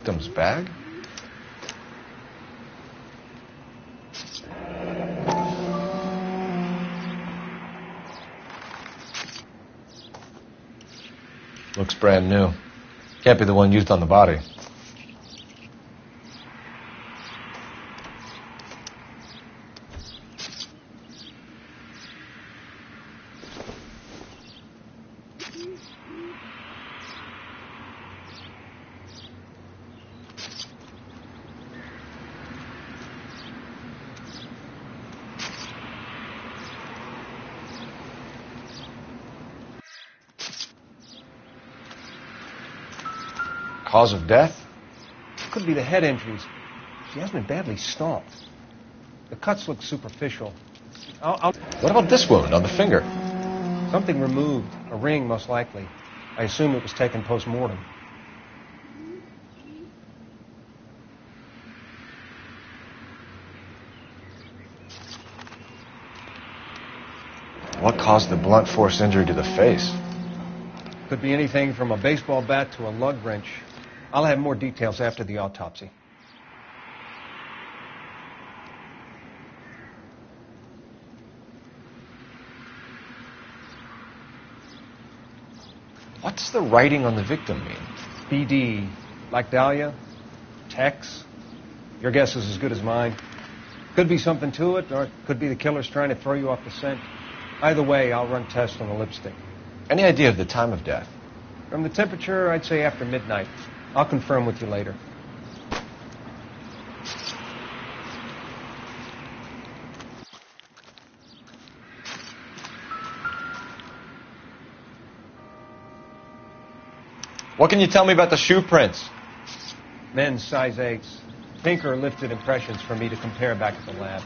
Victim's bag? Looks brand new. Can't be the one used on the body. Cause of death? Could be the head injuries. She has been badly stomped. The cuts look superficial. What about this wound on the finger? Something removed. A ring, most likely. I assume it was taken post-mortem. What caused the blunt force injury to the face? Could be anything from a baseball bat to a lug wrench. I'll have more details after the autopsy. What does the writing on the victim mean? BD. Like Dahlia? Tex? Your guess is as good as mine. Could be something to it, or it could be the killer's trying to throw you off the scent. Either way, I'll run tests on the lipstick. Any idea of the time of death? From the temperature, I'd say after midnight. I'll confirm with you later. What can you tell me about the shoe prints? Men's size 8s. Pinker lifted impressions for me to compare back at the lab.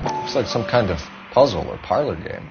Looks like some kind of puzzle or parlor game.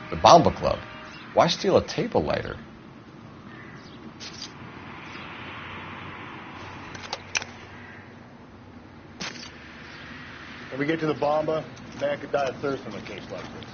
The Bomba Club. Why steal a table lighter? When we get to the Bomba, man could die of thirst in a case like this.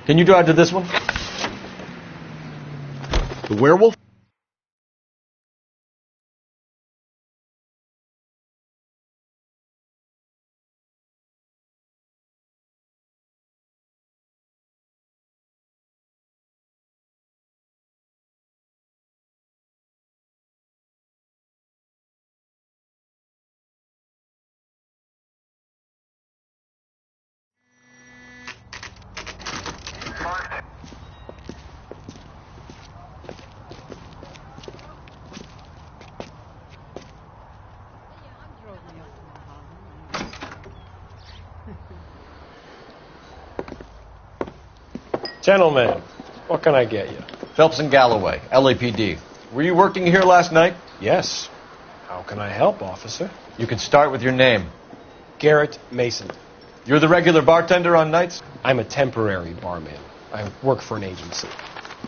Can you drive to this one? The werewolf? Gentlemen, what can I get you? Phelps and Galloway, LAPD. Were you working here last night? Yes. How can I help, officer? You can start with your name. Garrett Mason. You're the regular bartender on nights? I'm a temporary barman. I work for an agency.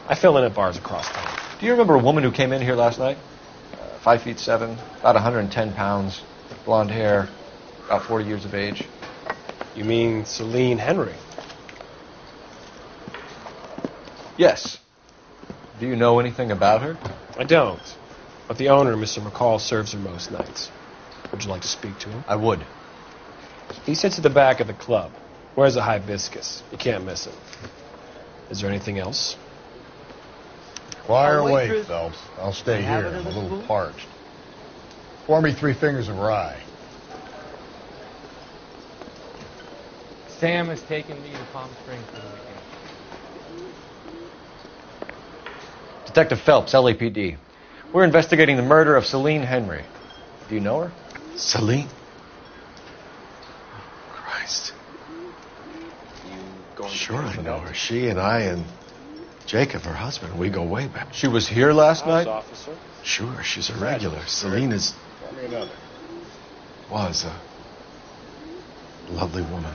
I fill in at bars across town. Do you remember a woman who came in here last night? 5'7", about 110 pounds, blonde hair, about 40 years of age. You mean Celine Henry? Yes. Do you know anything about her? I don't. But the owner, Mr. McCall, serves her most nights. Would you like to speak to him? I would. He sits at the back of the club. Wears a hibiscus. You can't miss him. Is there anything else? Fire away, Phelps. I'll stay here. I'm a little parched. Pour me 3 fingers of rye. Sam has taken me to Palm Springs for the weekend. Detective Phelps, LAPD. We're investigating the murder of Celine Henry. Do you know her? Celine? Christ. Sure I know her. She and I and Jacob, her husband, we go way back. She was here last night? Officer. Sure, she's a regular. Celine is... Pour me another. was a lovely woman.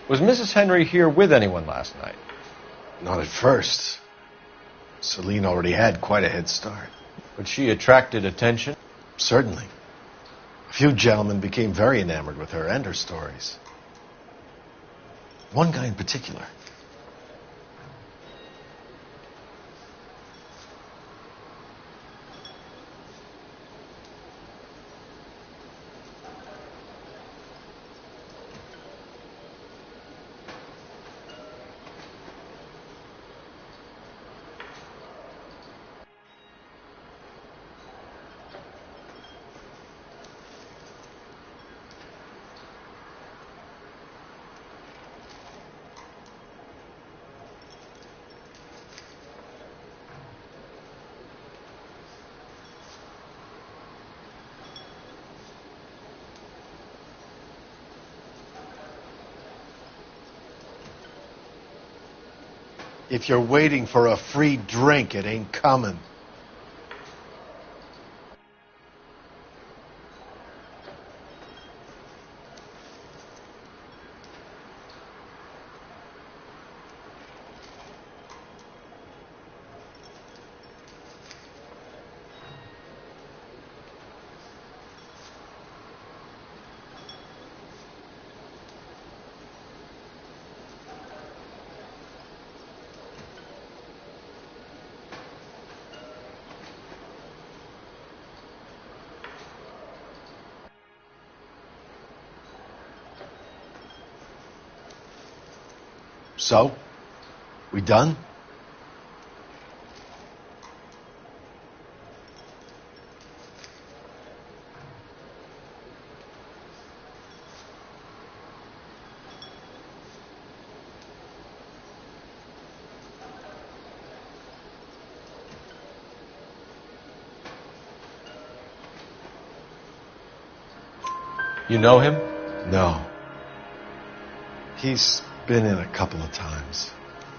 Was Mrs. Henry here with anyone last night? Not at first. Celine already had quite a head start. But she attracted attention? Certainly. A few gentlemen became very enamored with her and her stories. One guy in particular. If you're waiting for a free drink, it ain't coming. So, we done? You know him? No. He's been in a couple of times.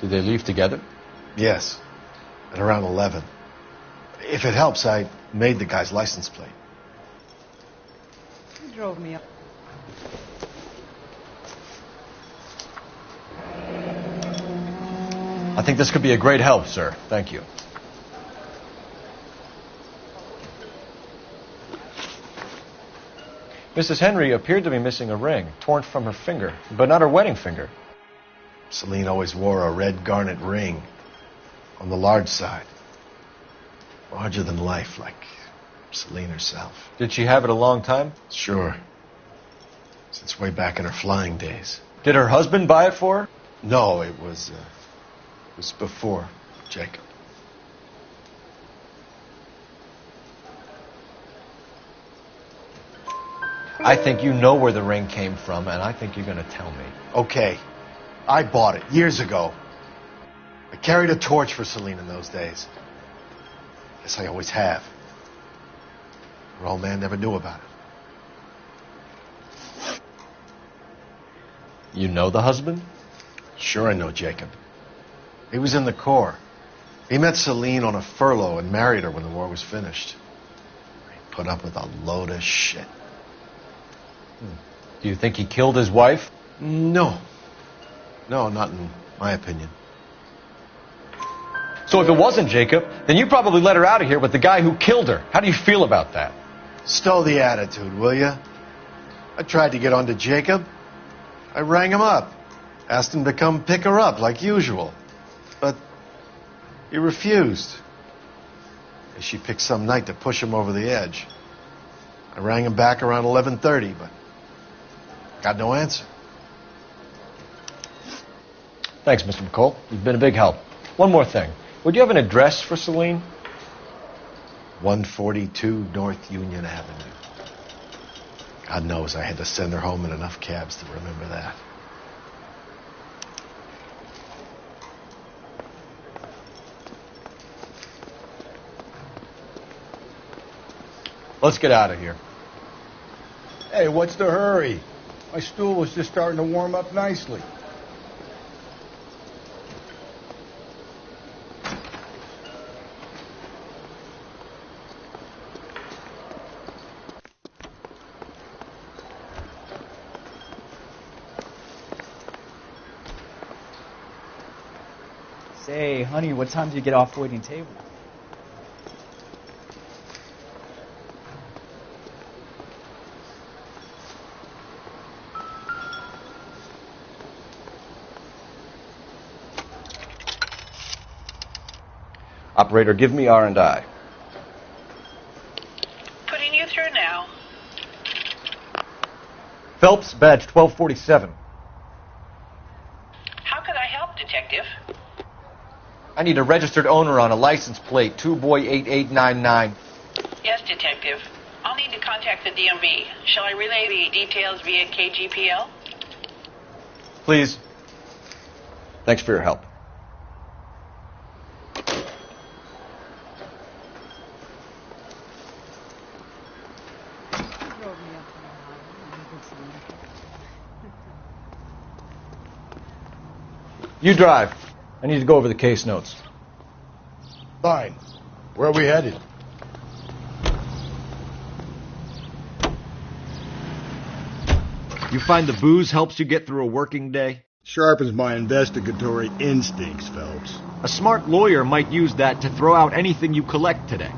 Did they leave together? Yes, at around 11. If it helps, I made the guy's license plate. Who drove me up? I think this could be a great help, sir. Thank you. Mrs. Henry appeared to be missing a ring, torn from her finger, but not her wedding finger. Celine always wore a red garnet ring on the large side. Larger than life, like Celine herself. Did she have it a long time? Sure. Since way back in her flying days. Did her husband buy it for her? No, it was before Jacob. I think you know where the ring came from, and I think you're going to tell me. Okay. I bought it years ago. I carried a torch for Celine in those days. Guess I always have. Her old man never knew about it. You know the husband? Sure I know Jacob. He was in the Corps. He met Celine on a furlough and married her when the war was finished. He put up with a load of shit. Do you think he killed his wife? No. No, not in my opinion. So if it wasn't Jacob, then you probably let her out of here with the guy who killed her. How do you feel about that? Stow the attitude, will ya? I tried to get onto Jacob. I rang him up. Asked him to come pick her up like usual. But he refused. She picked some night to push him over the edge. I rang him back around 11:30, but got no answer. Thanks, Mr. McCall. You've been a big help. One more thing. Would you have an address for Celine? 142 North Union Avenue. God knows I had to send her home in enough cabs to remember that. Let's get out of here. Hey, what's the hurry? My stool was just starting to warm up nicely. Say, honey, what time do you get off waiting table? Operator, give me R&I. Putting you through now. Phelps, badge 1247. How could I help, Detective? I need a registered owner on a license plate, 2boy8899. Yes, Detective. I'll need to contact the DMV. Shall I relay the details via KGPL? Please. Thanks for your help. You drive. I need to go over the case notes. Fine. Where are we headed? You find the booze helps you get through a working day? Sharpens my investigatory instincts, Phelps. A smart lawyer might use that to throw out anything you collect today.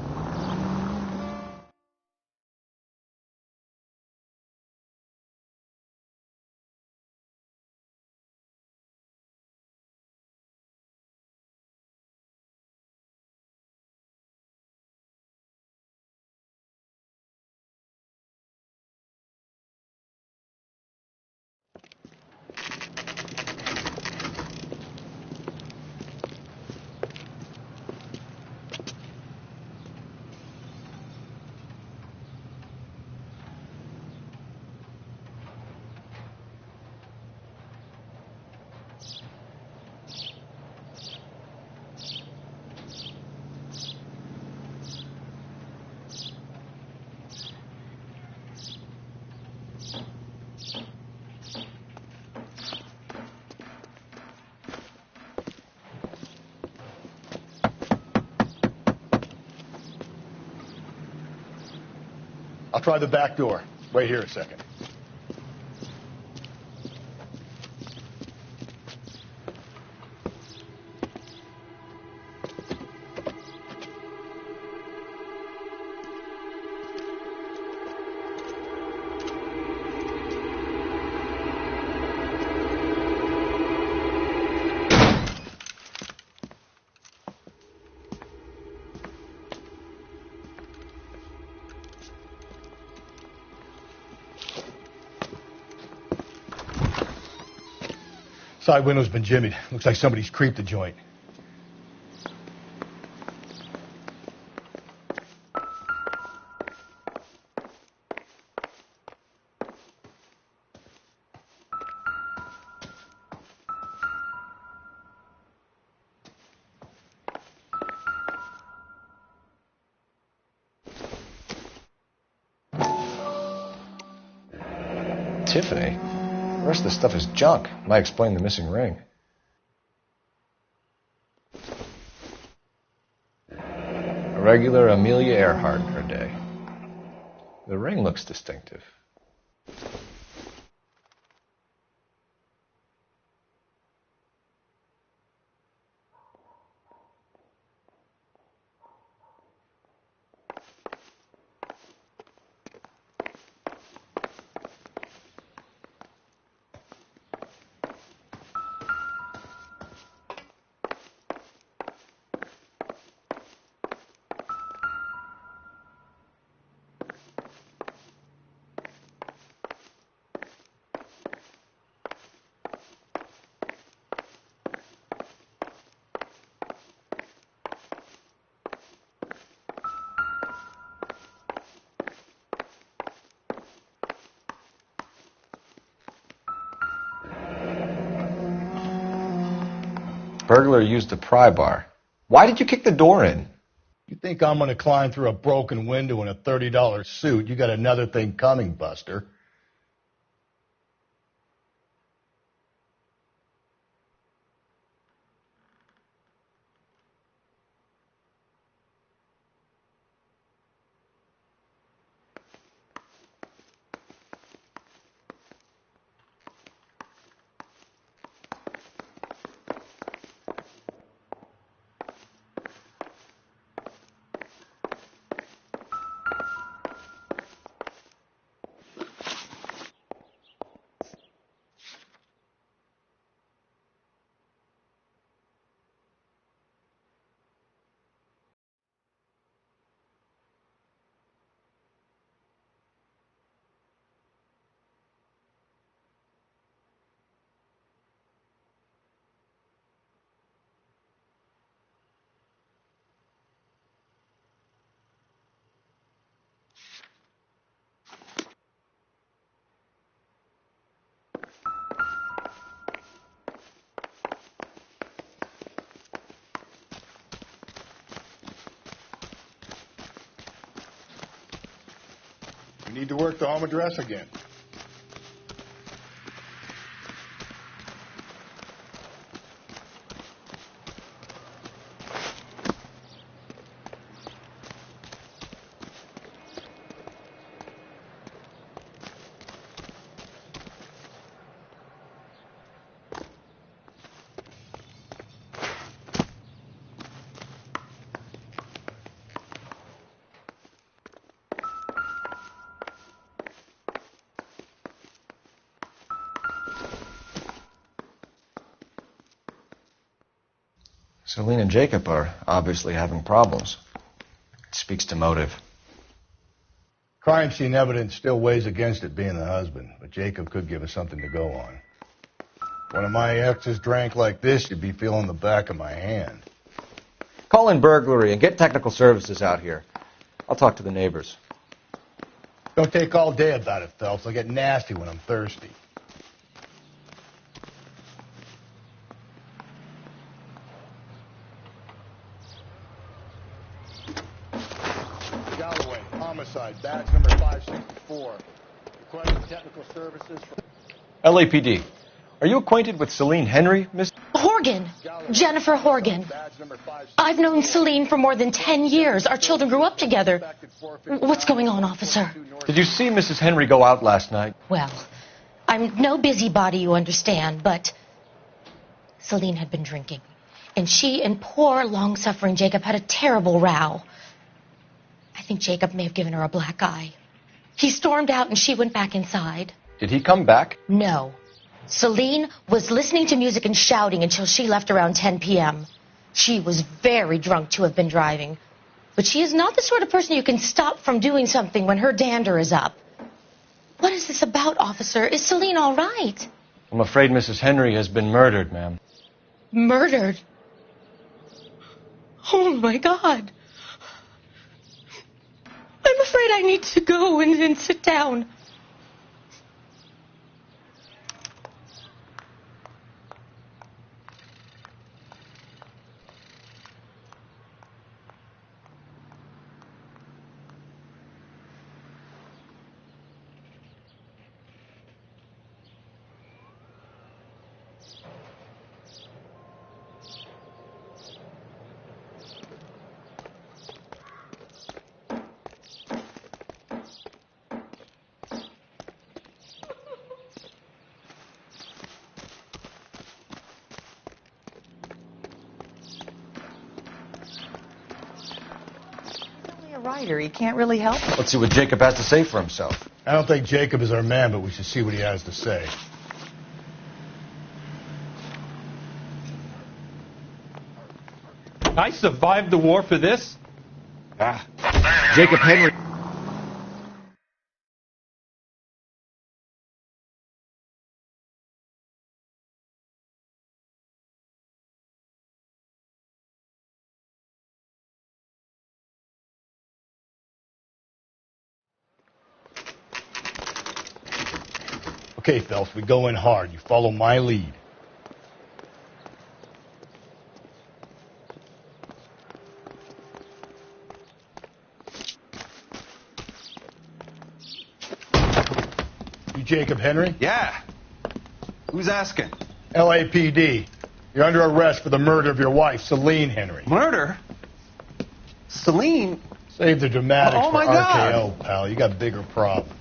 I'll try the back door. Wait here a second. Side window's been jimmied. Looks like somebody's creeped the joint. Tiffany? The rest of the stuff is junk. Might explain the missing ring. A regular Amelia Earhart per day. The ring looks distinctive. Burglar used a pry bar. Why did you kick the door in? You think I'm going to climb through a broken window in a $30 suit? You got another thing coming, Buster. We need to work the home address again. Celine and Jacob are obviously having problems. It speaks to motive. Crime scene evidence still weighs against it being the husband, but Jacob could give us something to go on. One of my exes drank like this, you'd be feeling the back of my hand. Call in burglary and get technical services out here. I'll talk to the neighbors. Don't take all day about it, Phelps. I get nasty when I'm thirsty. Galloway, homicide, badge number 564. Requesting technical services from... LAPD. Are you acquainted with Celine Henry, Miss? Horgan. Jennifer Horgan. I've known Celine for more than 10 years. Our children grew up together. What's going on, officer? Did you see Mrs. Henry go out last night? Well, I'm no busybody, you understand, but Celine had been drinking. And she and poor, long-suffering Jacob had a terrible row. I think Jacob may have given her a black eye. He stormed out and she went back inside. Did he come back? No. Celine was listening to music and shouting until she left around 10 p.m. She was very drunk to have been driving. But she is not the sort of person you can stop from doing something when her dander is up. What is this about, officer? Is Celine all right? I'm afraid Mrs. Henry has been murdered, ma'am. Murdered? Oh, my God. I'm afraid I need to go and sit down. writer. He can't really help it. Let's see what Jacob has to say for himself. I don't think Jacob is our man, but we should see what he has to say. I survived the war for this? Jacob Henry. Okay, Phelps, we go in hard. You follow my lead. You Jacob Henry? Yeah. Who's asking? LAPD. You're under arrest for the murder of your wife, Celine Henry. Murder? Celine? Save the dramatics Oh, for my RKO, God. pal. You got bigger problems.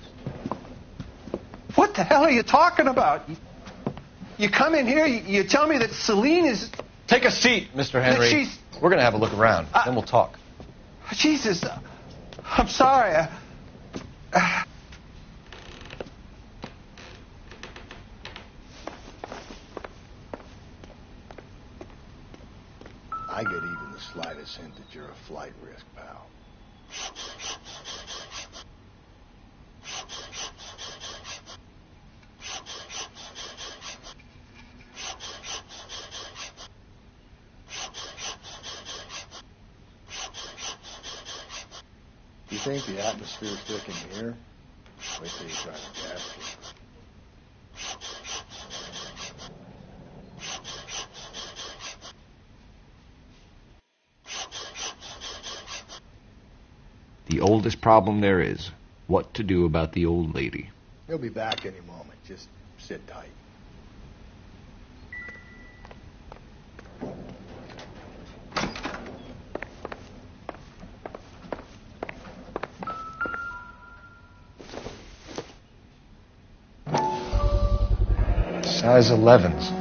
What the hell are you talking about? You come in here, you tell me that Celine is... Take a seat, Mr. Henry. She's... We're going to have a look around, then we'll talk. Jesus, I'm sorry. I get even the slightest hint that you're a flight risk, pal. You think the atmosphere's thick in here? Wait till you try to gas it. The oldest problem there is, what to do about the old lady. He'll be back any moment. Just sit tight. Size 11s.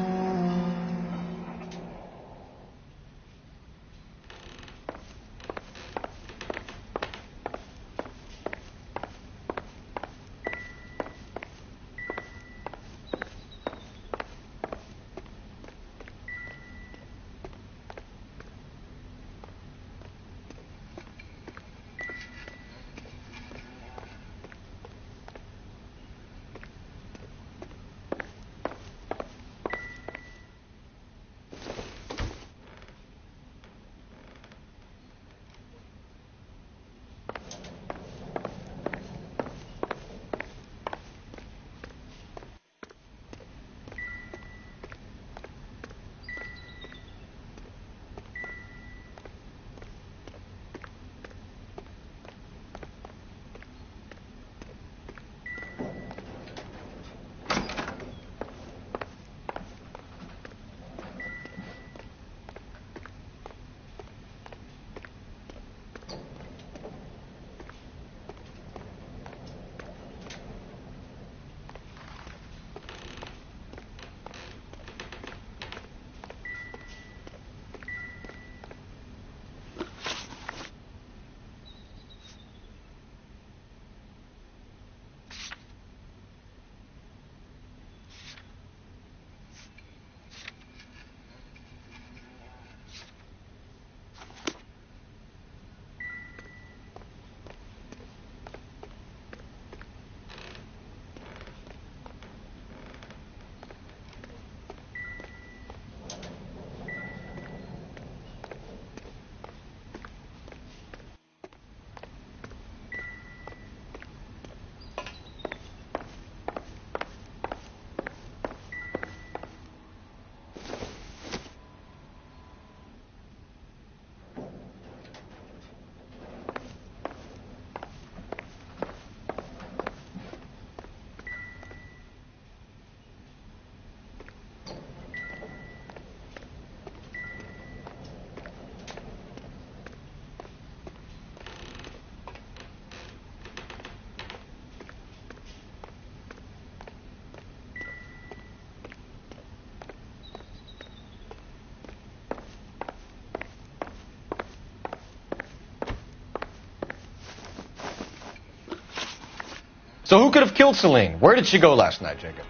So who could have killed Celine? Where did she go last night, Jacob?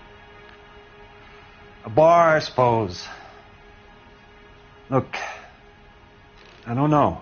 A bar, I suppose. Look, I don't know.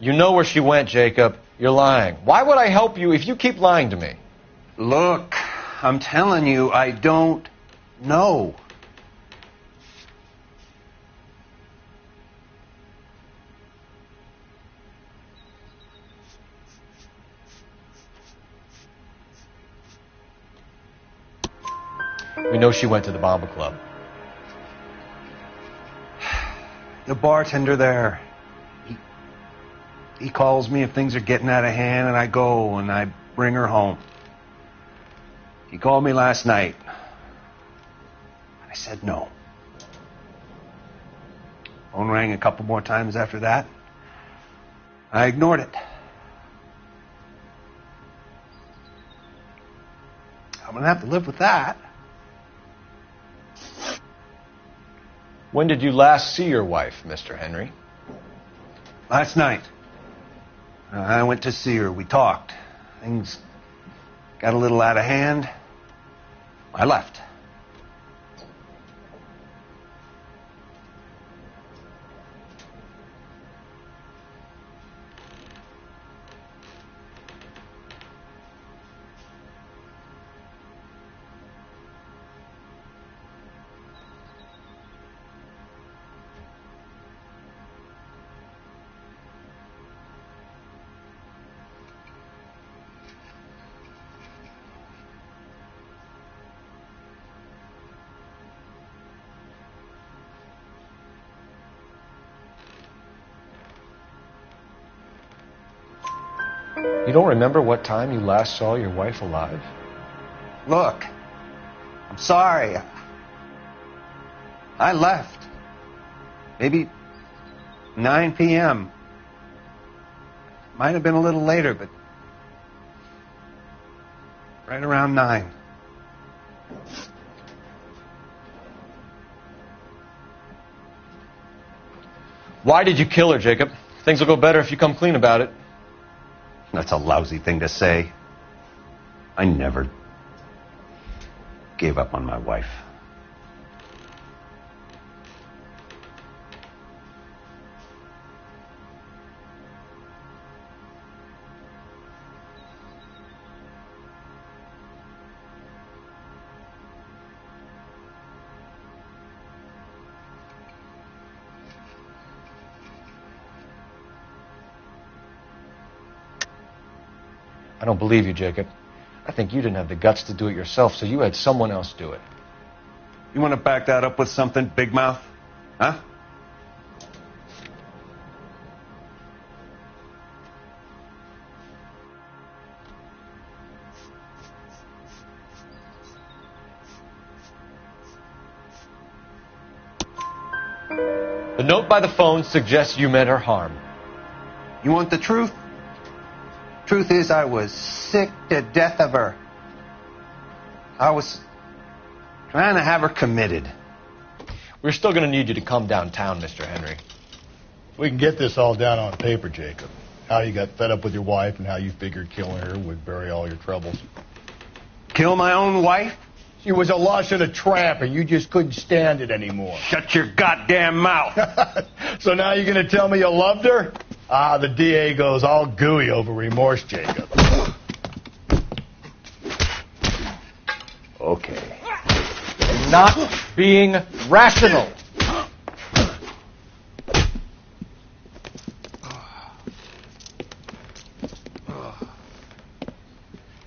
You know where she went, Jacob. You're lying. Why would I help you if you keep lying to me? Look, I'm telling you, I don't know. We know she went to the Bomba Club. The bartender there. He calls me if things are getting out of hand, and I go and I bring her home. He called me last night. I said no. Phone rang a couple more times after that. I ignored it. I'm going to have to live with that. When did you last see your wife, Mr. Henry? Last night. I went to see her. We talked. Things got a little out of hand. I left. You don't remember what time you last saw your wife alive? Look, I'm sorry. I left. Maybe 9 p.m. Might have been a little later, but right around 9. Why did you kill her, Jacob? Things will go better if you come clean about it. That's a lousy thing to say. I never gave up on my wife. I don't believe you, Jacob. I think you didn't have the guts to do it yourself, so you had someone else do it. You want to back that up with something, Big Mouth? Huh? The note by the phone suggests you meant her harm. You want the truth? Truth is, I was sick to death of her. I was trying to have her committed. We're still going to need you to come downtown, Mr. Henry. We can get this all down on paper, Jacob. How you got fed up with your wife and how you figured killing her would bury all your troubles. Kill my own wife? She was a lush and a tramp, and you just couldn't stand it anymore. Shut your goddamn mouth. So now you're going to tell me you loved her? Ah, the DA goes all gooey over remorse, Jacob. Okay. Not being rational.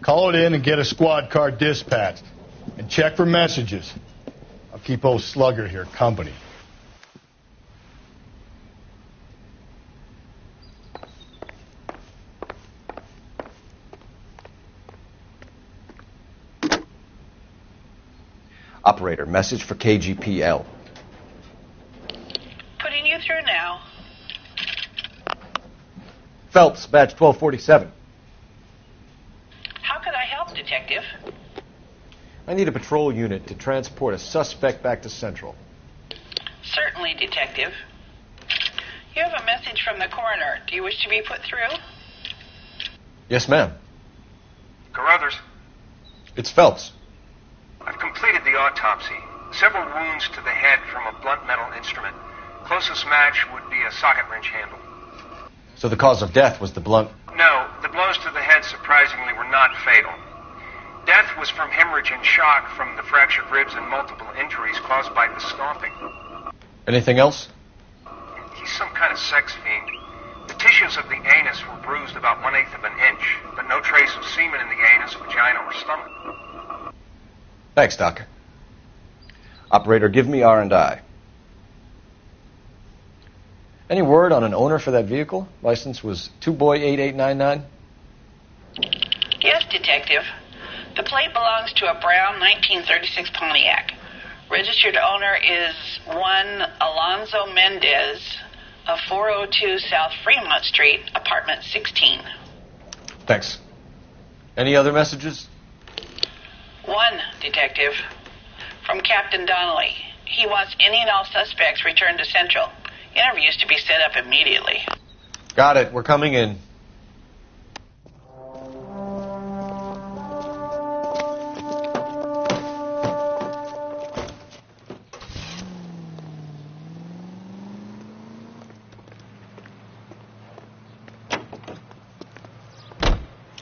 Call it in and get a squad car dispatched. And check for messages. I'll keep old Slugger here company. Operator, message for KGPL. Putting you through now. Phelps, badge 1247. How could I help, Detective? I need a patrol unit to transport a suspect back to Central. Certainly, Detective. You have a message from the coroner. Do you wish to be put through? Yes, ma'am. Carruthers, It's Phelps. I've completed the autopsy. Several wounds to the head from a blunt metal instrument. Closest match would be a socket wrench handle. So the cause of death was the blunt... No, the blows to the head surprisingly were not fatal. Death was from hemorrhage and shock from the fractured ribs and multiple injuries caused by the stomping. Anything else? He's some kind of sex fiend. The tissues of the anus were bruised about 1/8 of an inch, but no trace of semen in the anus, vagina, or stomach. Thanks, Doc. Operator, give me R&I. Any word on an owner for that vehicle? License was 2boy8899. Yes, Detective. The plate belongs to a brown 1936 Pontiac. Registered owner is one Alonzo Mendez of 402 South Fremont Street, apartment 16. Thanks. Any other messages? One, Detective. From Captain Donnelly. He wants any and all suspects returned to Central. Interviews to be set up immediately. Got it. We're coming in.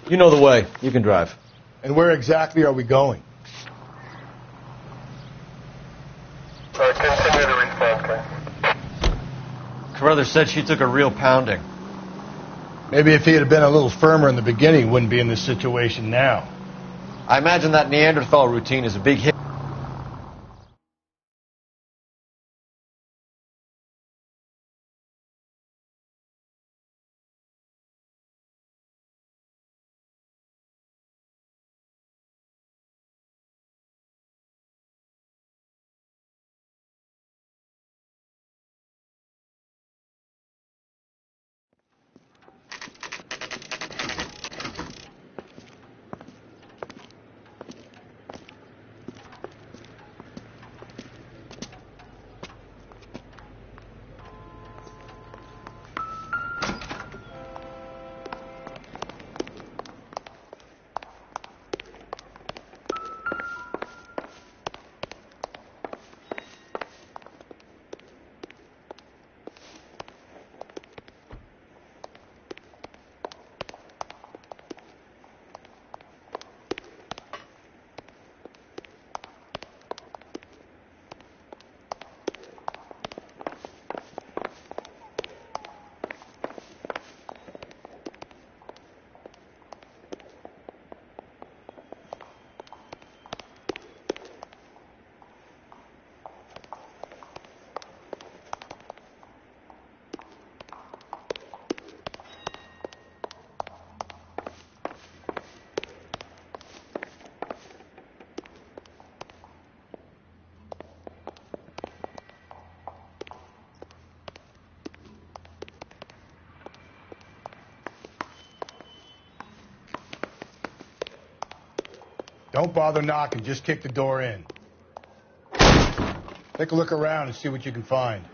You know the way. You can drive. And where exactly are we going? Continue to respond, sir. Carruthers said she took a real pounding. Maybe if he had been a little firmer in the beginning, he wouldn't be in this situation now. I imagine that Neanderthal routine is a big hit. Don't bother knocking, just kick the door in. Take a look around and see what you can find.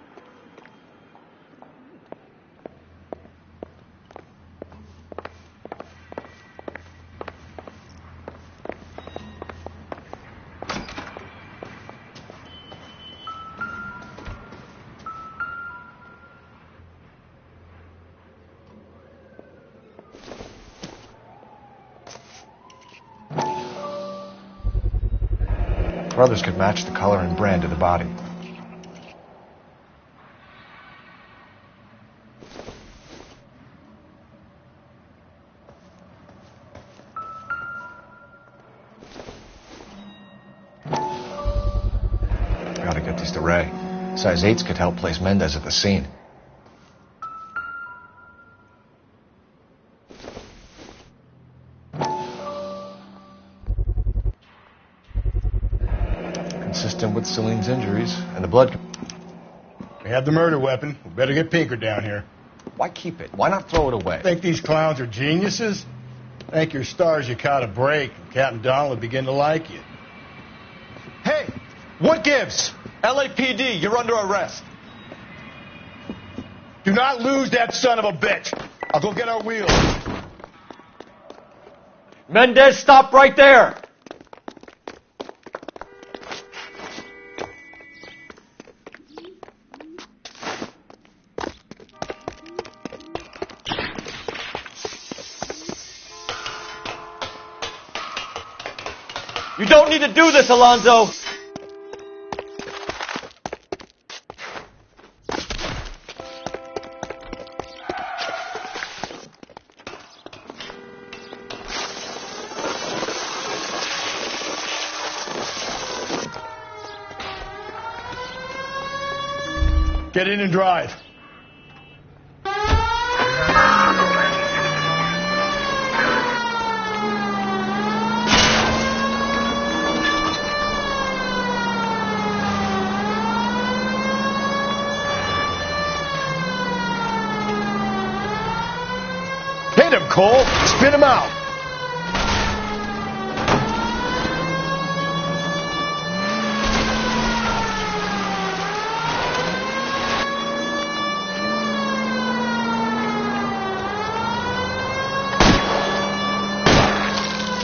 Brothers could match the color and brand of the body. Gotta get these to Ray. Size 8s could help place Mendez at the scene. consistent with Celine's injuries and the blood. We have the murder weapon. We better get Pinker down here. Why keep it? Why not throw it away? Think these clowns are geniuses? Thank your stars you caught a break. Captain Donald will begin to like you. Hey, what gives? LAPD, you're under arrest. Do not lose that son of a bitch. I'll go get our wheels. Mendez, stop right there. You don't need to do this, Alonzo. Get in and drive. Hit him, Cole. Spin him out.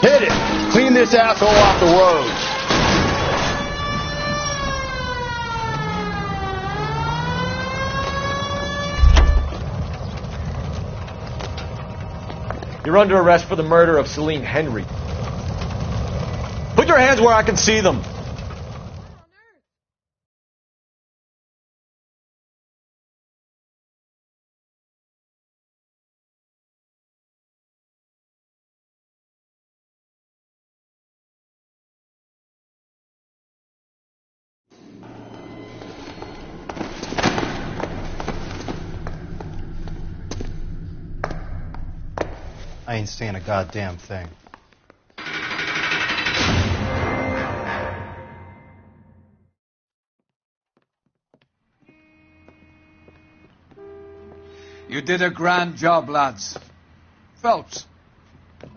Hit it. Clean this asshole off the road. You're under arrest for the murder of Celine Henry. Put your hands where I can see them. I ain't seeing a goddamn thing. You did a grand job, lads. Phelps,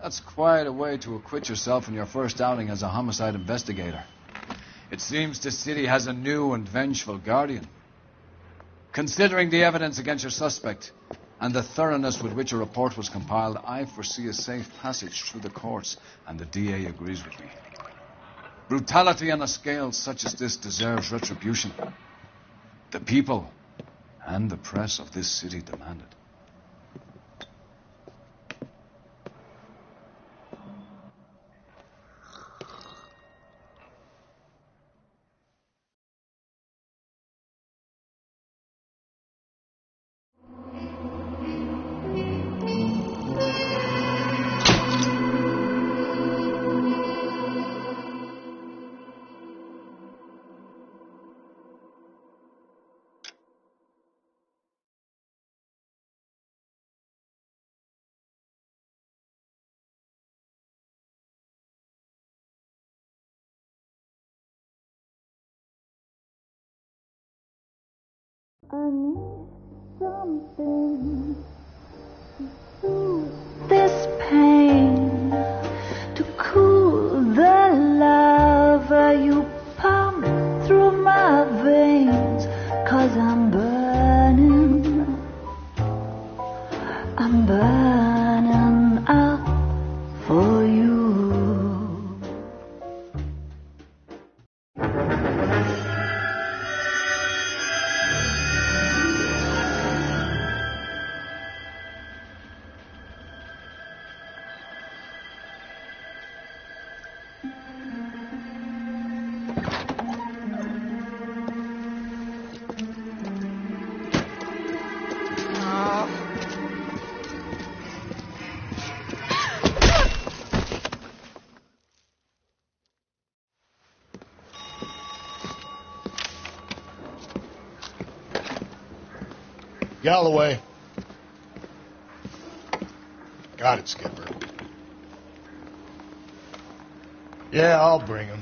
that's quite a way to acquit yourself in your first outing as a homicide investigator. It seems the city has a new and vengeful guardian. Considering the evidence against your suspect and the thoroughness with which a report was compiled, I foresee a safe passage through the courts, and the DA agrees with me. Brutality on a scale such as this deserves retribution. The people and the press of this city demand it. I need something to soothe this pain, to cool the lava you pump through my veins, 'cause I'm burning up for you. Galloway. Got it, Skipper. Yeah, I'll bring him.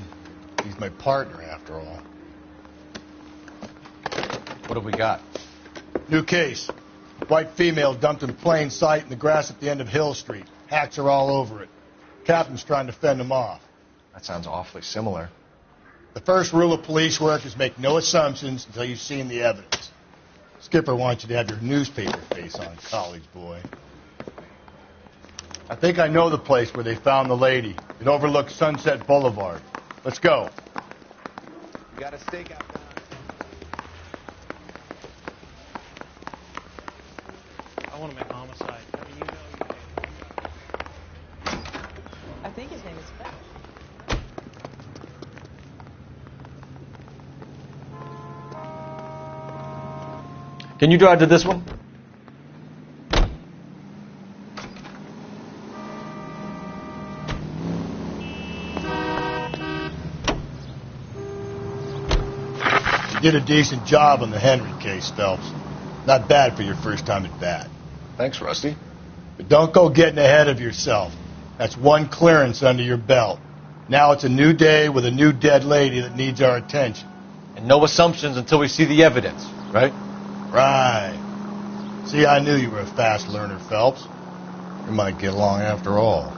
He's my partner, after all. What have we got? New case. White female dumped in plain sight in the grass at the end of Hill Street. Hats are all over it. Captain's trying to fend them off. That sounds awfully similar. The first rule of police work is make no assumptions until you've seen the evidence. Skipper wants you to have your newspaper face on, college boy. I think I know the place where they found the lady. It overlooks Sunset Boulevard. Let's go. You got a stakeout. I want to make homicide. I mean, you I think his name is Phelps. Can you drive to this one? You did a decent job on the Henry case, Phelps. Not bad for your first time at bat. Thanks, Rusty. But don't go getting ahead of yourself. That's one clearance under your belt. Now it's a new day with a new dead lady that needs our attention. And no assumptions until we see the evidence, right? Right. See, I knew you were a fast learner, Phelps. We might get along after all.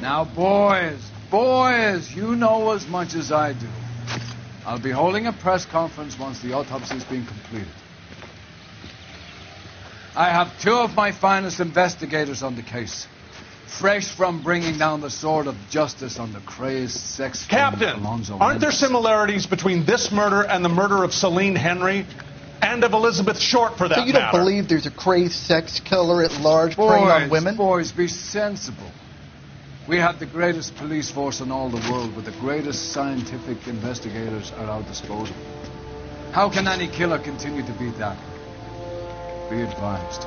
Now, boys, you know as much as I do. I'll be holding a press conference once the autopsy's been completed. I have two of my finest investigators on the case, fresh from bringing down the sword of justice on the crazed sex Captain, Alonzo aren't there Mendes. similarities between this murder and the murder of Celine Henry and of Elizabeth Short, for that So you don't matter? believe there's a crazed sex killer at large preying on women? Boys, be sensible. We have the greatest police force in all the world with the greatest scientific investigators at our disposal. How can any killer continue to beat that? Be advised.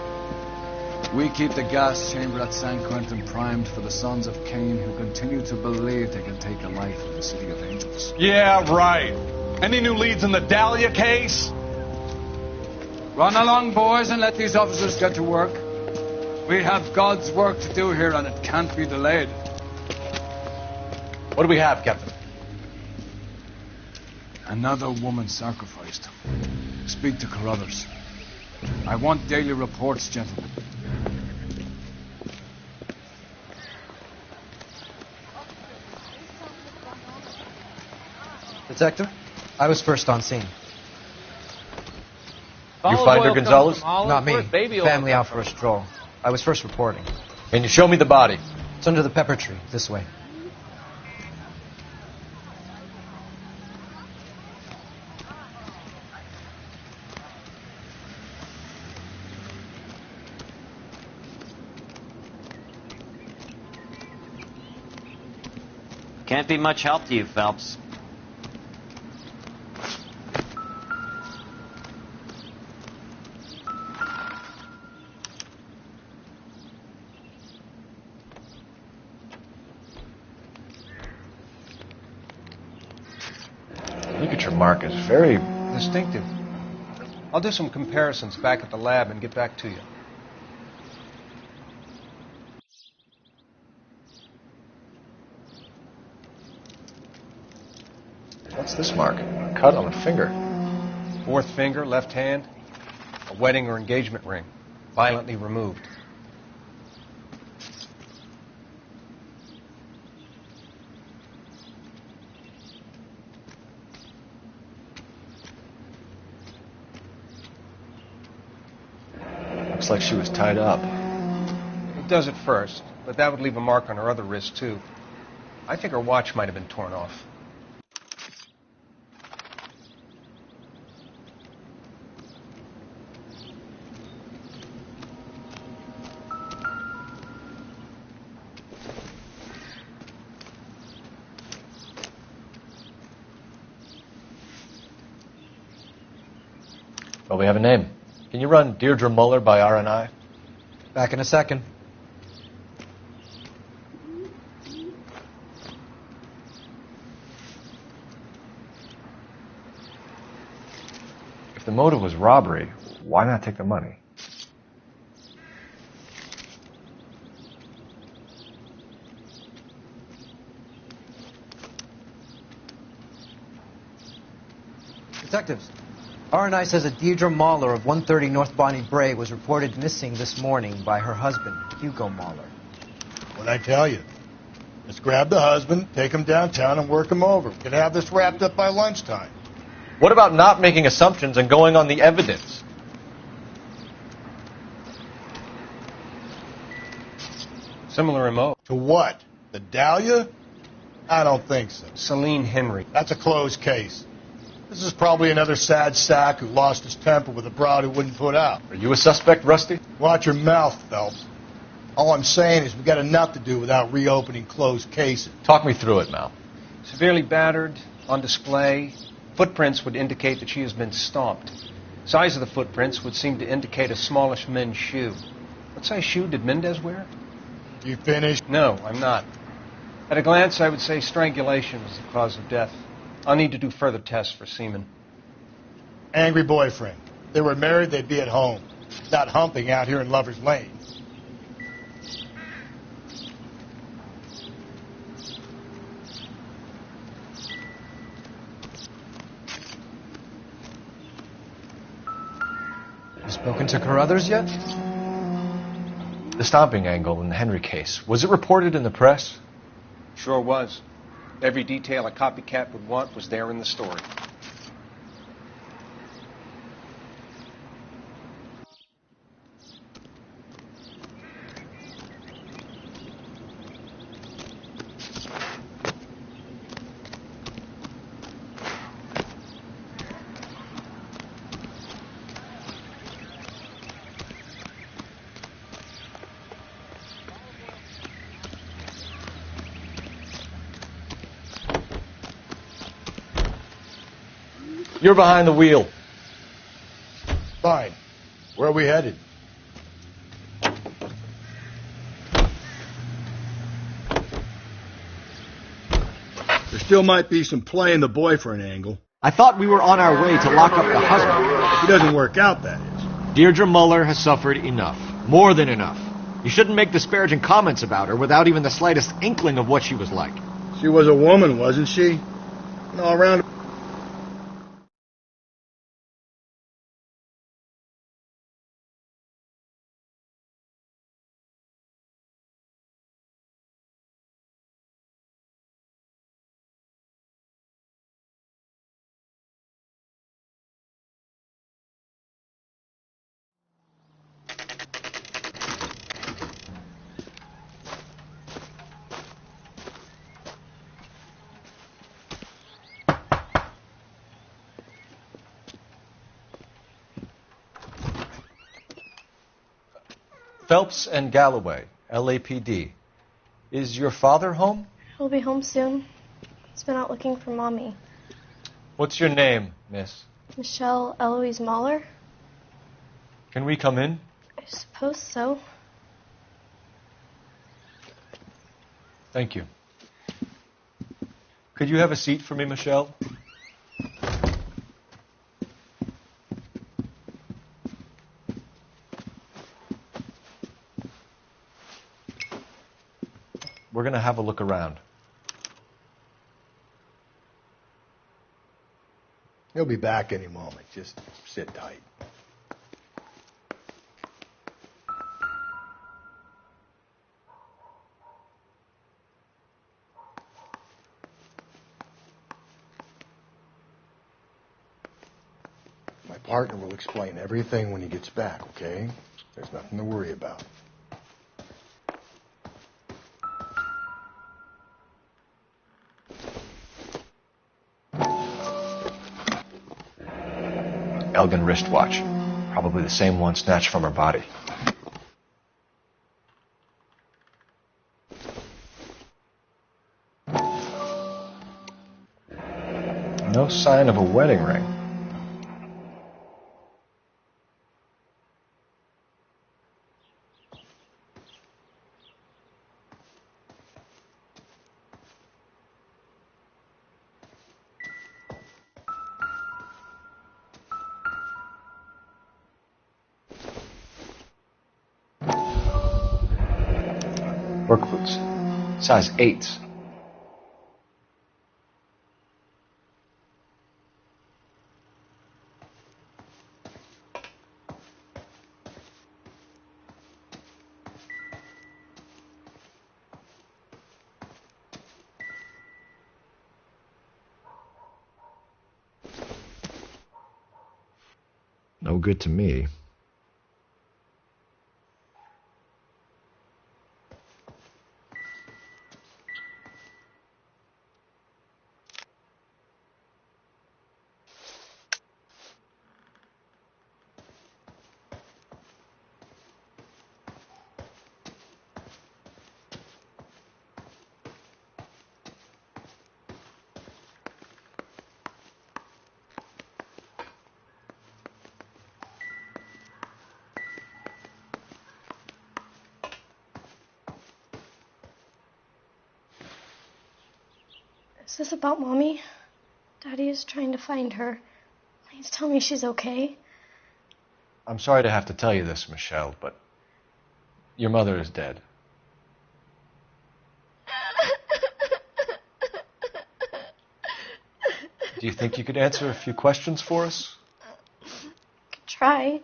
We keep the gas chamber at San Quentin primed for the sons of Cain who continue to believe they can take a life in the City of Angels. Yeah, right. Any new leads in the Dahlia case? Run along, boys, and let these officers get to work. We have God's work to do here, and it can't be delayed. What do we have, Captain? Another woman sacrificed. Speak to Carruthers. I want daily reports, gentlemen. Detective, I was first on scene. You find her, Gonzalez? Not me. Family out for a stroll. I was first reporting. Can you show me the body? It's under the pepper tree, this way. Can't be much help to you, Phelps. Look at your mark. It's very distinctive. I'll do some comparisons back at the lab and get back to you. What's this mark? A cut on a finger. Fourth finger, left hand, a wedding or engagement ring, violently removed. Looks like she was tied up. It does at first, but that would leave a mark on her other wrist, too. I think her watch might have been torn off. Well, we have a name. Can you run Deirdre Muller by RNI? Back in a second. If the motive was robbery, why not take the money? Detectives, R&I says that Deirdre Mahler of 130 North Bonnie Bray was reported missing this morning by her husband, Hugo Mahler. What'd I tell you? Let's grab the husband, take him downtown, and work him over. We can have this wrapped up by lunchtime. What about not making assumptions and going on the evidence? Similar MO. To what? The Dahlia? I don't think so. Celine Henry. That's a closed case. This is probably another sad sack who lost his temper with a broad who wouldn't put out. Are you a suspect, Rusty? Watch your mouth, Phelps. All I'm saying is we got enough to do without reopening closed cases. Talk me through it, Mal. Severely battered, on display. Footprints would indicate that she has been stomped. Size of the footprints would seem to indicate a smallish men's shoe. What size shoe did Mendez wear? You finished? No, I'm not. At a glance, I would say strangulation was the cause of death. I'll need to do further tests for semen. Angry boyfriend. If they were married, they'd be at home. Not humping out here in Lover's Lane. You spoken to Carruthers yet? The stomping angle in the Henry case, was it reported in the press? Sure was. Every detail a copycat would want was there in the story. You're behind the wheel. Fine. Where are we headed? There still might be some play in the boyfriend angle. I thought we were on our way to lock up the husband. If he doesn't work out, that is. Deirdre Muller has suffered enough. More than enough. You shouldn't make disparaging comments about her without even the slightest inkling of what she was like. She was a woman, wasn't she? All around. Phelps and Galloway, LAPD. Is your father home? He'll be home soon. He's been out looking for Mommy. What's your name, miss? Michelle Eloise Mahler? Can we come in? I suppose so. Thank you. Could you have a seat for me, Michelle? We're going to have a look around. He'll be back any moment. Just sit tight. My partner will explain everything when he gets back, okay? There's nothing to worry about. Elgin wristwatch. Probably the same one snatched from her body. No sign of a wedding ring. Work boots. Size 8s. No good to me. Is this about Mommy? Daddy is trying to find her. Please tell me she's okay. I'm sorry to have to tell you this, Michelle, but your mother is dead. Do you think you could answer a few questions for us? Could try.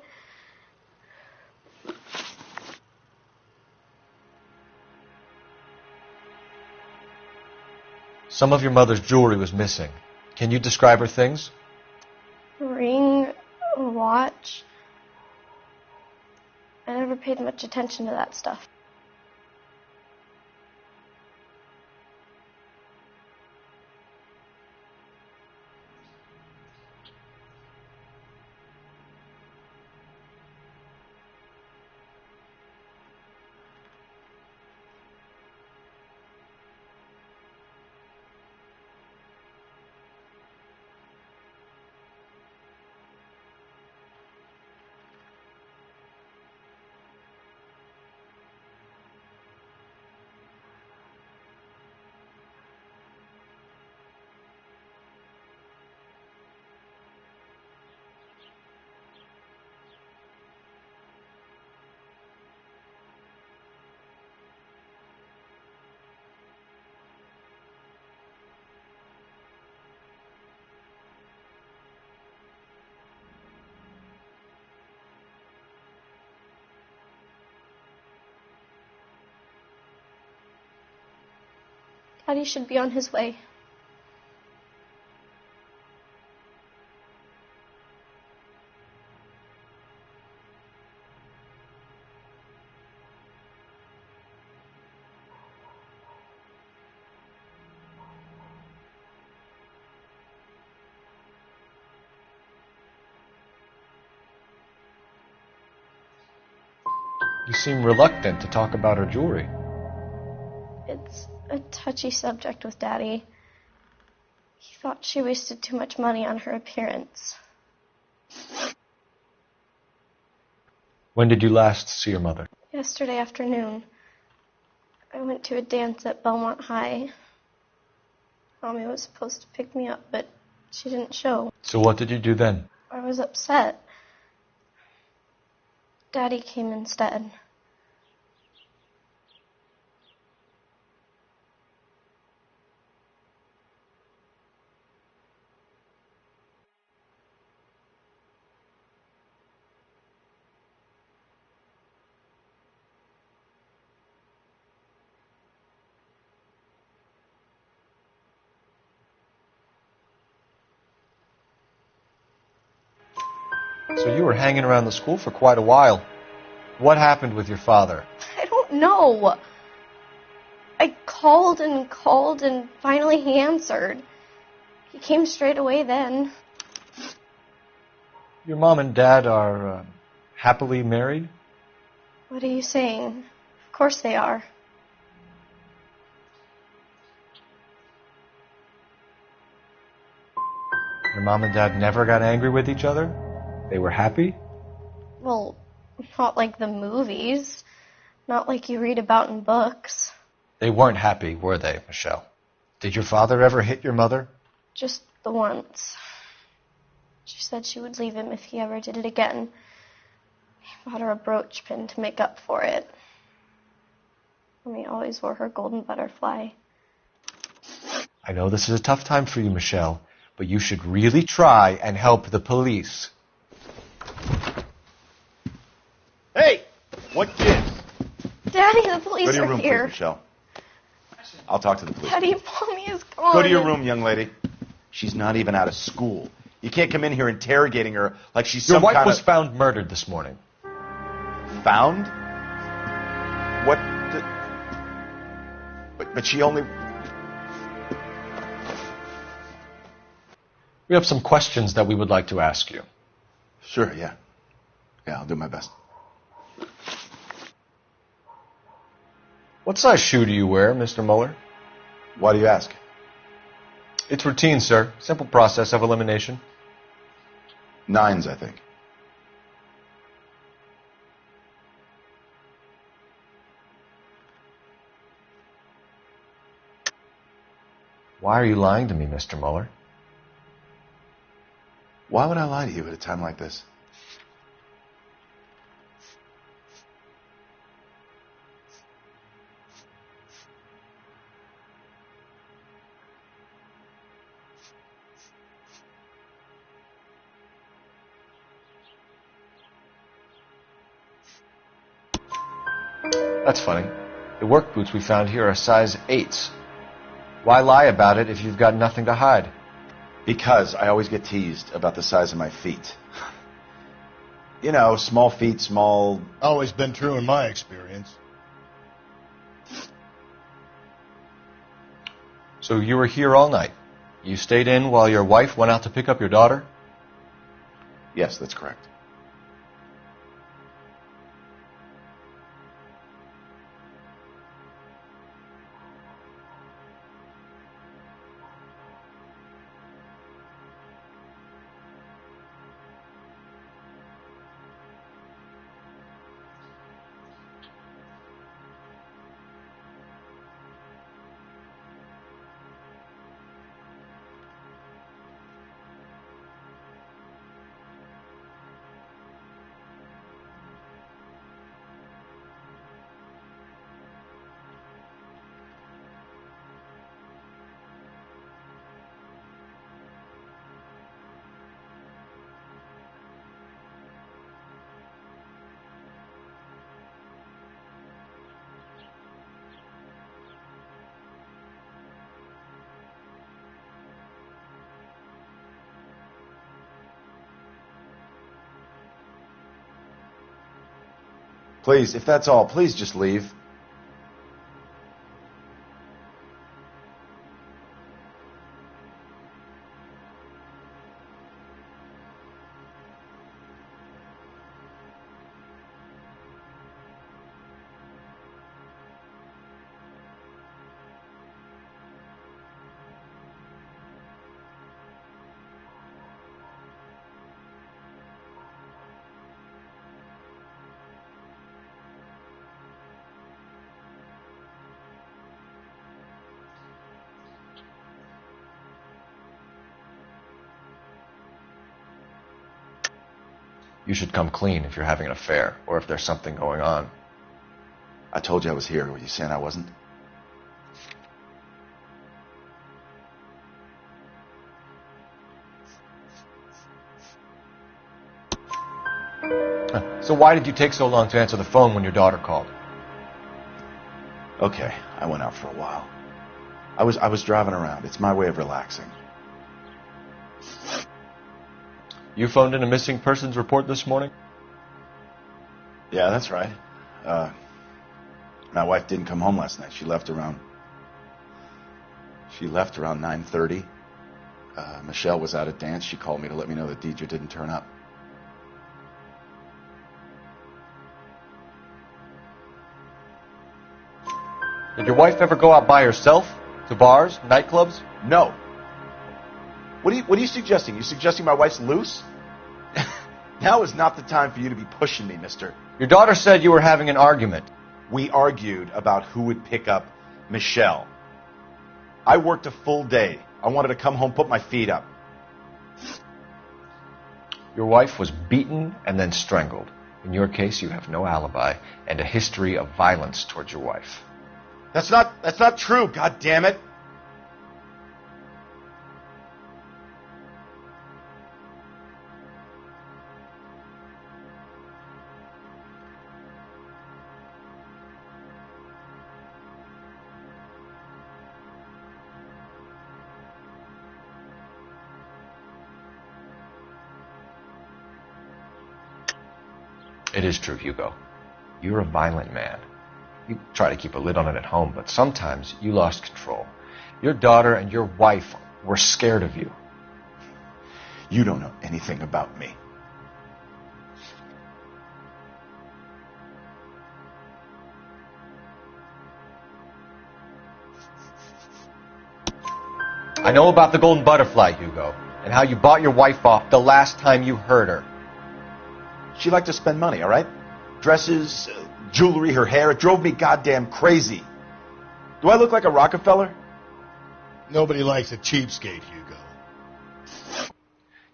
Some of your mother's jewelry was missing. Can you describe her things? A ring, a watch. I never paid much attention to that stuff. Daddy should be on his way. You seem reluctant to talk about her jewelry. It's a touchy subject with Daddy. He thought she wasted too much money on her appearance. When did you last see your mother? Yesterday afternoon, I went to a dance at Belmont High. Mommy was supposed to pick me up, but she didn't show. So what did you do then? I was upset. Daddy came instead. So you were hanging around the school for quite a while. What happened with your father? I don't know. I called and finally he answered. He came straight away then. Your mom and dad are happily married? What are you saying? Of course they are. Your mom and dad never got angry with each other? They were happy? Well, not like the movies. Not like you read about in books. They weren't happy, were they, Michelle? Did your father ever hit your mother? Just the once. She said she would leave him if he ever did it again. He bought her a brooch pin to make up for it. Mommy always wore her golden butterfly. I know this is a tough time for you, Michelle, but you should really try and help the police. Hey! What gives? Daddy, the police Go to your are room, here. please, Michelle. I'll talk to the police. Daddy, Mommy is gone. Go to your room, young lady. She's not even out of school. You can't come in here interrogating her like she's Your some wife kind was of... found murdered this morning. Found? What the... But she only... We have some questions that we would like to ask you. Sure, yeah. Yeah, I'll do my best. What size shoe do you wear, Mr. Mueller? Why do you ask? It's routine, sir. Simple process of elimination. 9s, I think. Why are you lying to me, Mr. Mueller? Why would I lie to you at a time like this? That's funny. The work boots we found here are size 8s. Why lie about it if you've got nothing to hide? Because I always get teased about the size of my feet. You know, small feet, small... Always been true in my experience. So you were here all night. You stayed in while your wife went out to pick up your daughter? Yes, that's correct. Please, if that's all, please just leave. You should come clean if you're having an affair, or if there's something going on. I told you I was here. Were you saying I wasn't? So why did you take so long to answer the phone when your daughter called? Okay, I went out for a while. I was driving around. It's my way of relaxing. You phoned in a missing persons report this morning? Yeah, that's right. My wife didn't come home last night. She left around 9:30. Michelle was out at dance. She called me to let me know that Deidre didn't turn up. Did your wife ever go out by herself? To bars, nightclubs? No. What are you suggesting? You suggesting my wife's loose? Now is not the time for you to be pushing me, mister. Your daughter said you were having an argument. We argued about who would pick up Michelle. I worked a full day. I wanted to come home, put my feet up. Your wife was beaten and then strangled. In your case, you have no alibi and a history of violence towards your wife. That's not true, God damn it. It is true, Hugo. You're a violent man. You try to keep a lid on it at home, but sometimes you lost control. Your daughter and your wife were scared of you. You don't know anything about me. I know about the golden butterfly, Hugo, and how you bought your wife off the last time you heard her. She liked to spend money, all right? Dresses, jewelry, her hair. It drove me goddamn crazy. Do I look like a Rockefeller? Nobody likes a cheapskate, Hugo.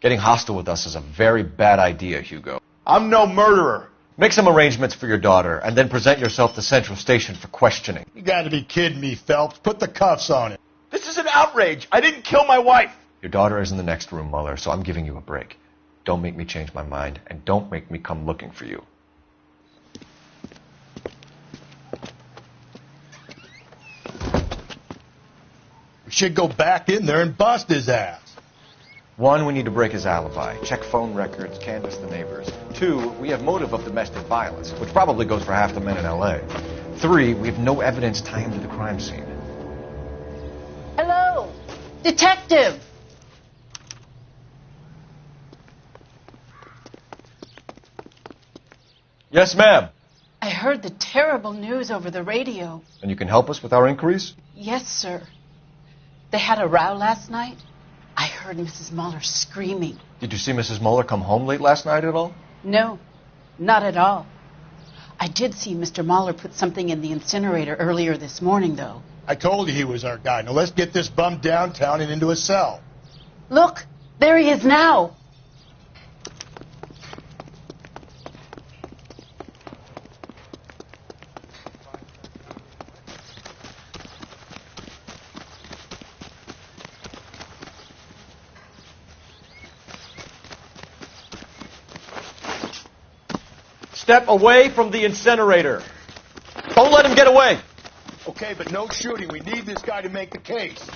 Getting hostile with us is a very bad idea, Hugo. I'm no murderer. Make some arrangements for your daughter, and then present yourself to Central Station for questioning. You gotta be kidding me, Phelps. Put the cuffs on it. This is an outrage. I didn't kill my wife. Your daughter is in the next room, Muller, so I'm giving you a break. Don't make me change my mind, and don't make me come looking for you. We should go back in there and bust his ass. 1, we need to break his alibi. Check phone records, canvass the neighbors. 2, we have motive of domestic violence, which probably goes for half the men in L.A. 3, we have no evidence tying him to the crime scene. Hello, detective. Yes, ma'am. I heard the terrible news over the radio. And you can help us with our inquiries? Yes, sir. They had a row last night. I heard Mrs. Muller screaming. Did you see Mrs. Muller come home late last night at all? No, not at all. I did see Mr. Muller put something in the incinerator earlier this morning, though. I told you he was our guy. Now let's get this bum downtown and into a cell. Look, there he is now. Step away from the incinerator. Don't let him get away. Okay, but no shooting. We need this guy to make the case.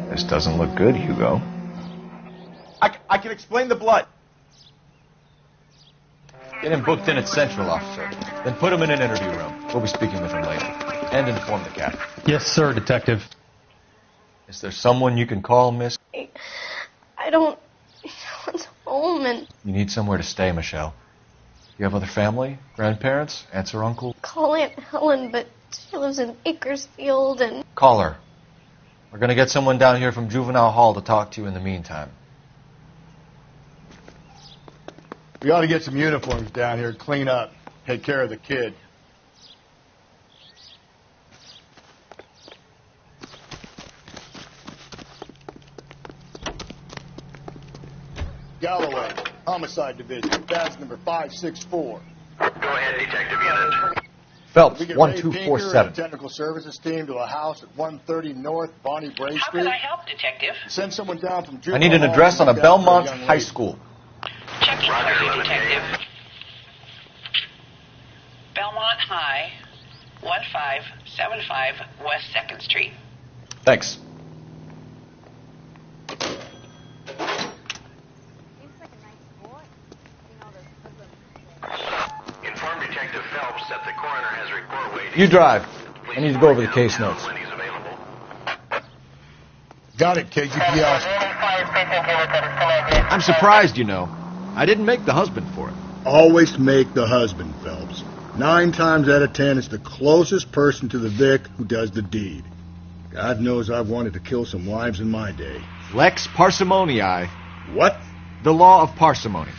This doesn't look good, Hugo. I can explain the blood. Get him booked in at Central, officer. Then put him in an interview room. We'll be speaking with him later. And inform the captain. Yes, sir, detective. Is there someone you can call, miss? I don't want home and You need somewhere to stay, Michelle. You have other family? Grandparents? Aunts or uncle? call Aunt Helen, but she lives in Bakersfield and Call her. We're going to get someone down here from Juvenile Hall to talk to you in the meantime. We ought to get some uniforms down here, clean up, take care of the kid. Galloway, Homicide Division, badge number 564. Go ahead, Detective Unit. Phelps, We get Ray Pinker and 1247. a technical services team to a house at 130 North Bonnie Bray How Street. can I help, Detective? Send someone down from I Juvenile need an Hall address to on a look out for Belmont young High lady. School. Checking for you, Detective. Belmont High, 1575 West 2nd Street. Thanks. Inform Detective Phelps that the coroner has report waiting. You drive. I need to go over the case notes. When he's available. Got it, KGPR. I'm surprised, you know. I didn't make the husband for it. Always make the husband, Phelps. 9 times out of 10, it's the closest person to the Vic who does the deed. God knows I've wanted to kill some wives in my day. Lex parsimoniae. What? The law of parsimony.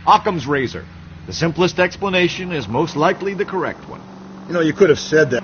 Occam's razor. The simplest explanation is most likely the correct one. You know, you could have said that.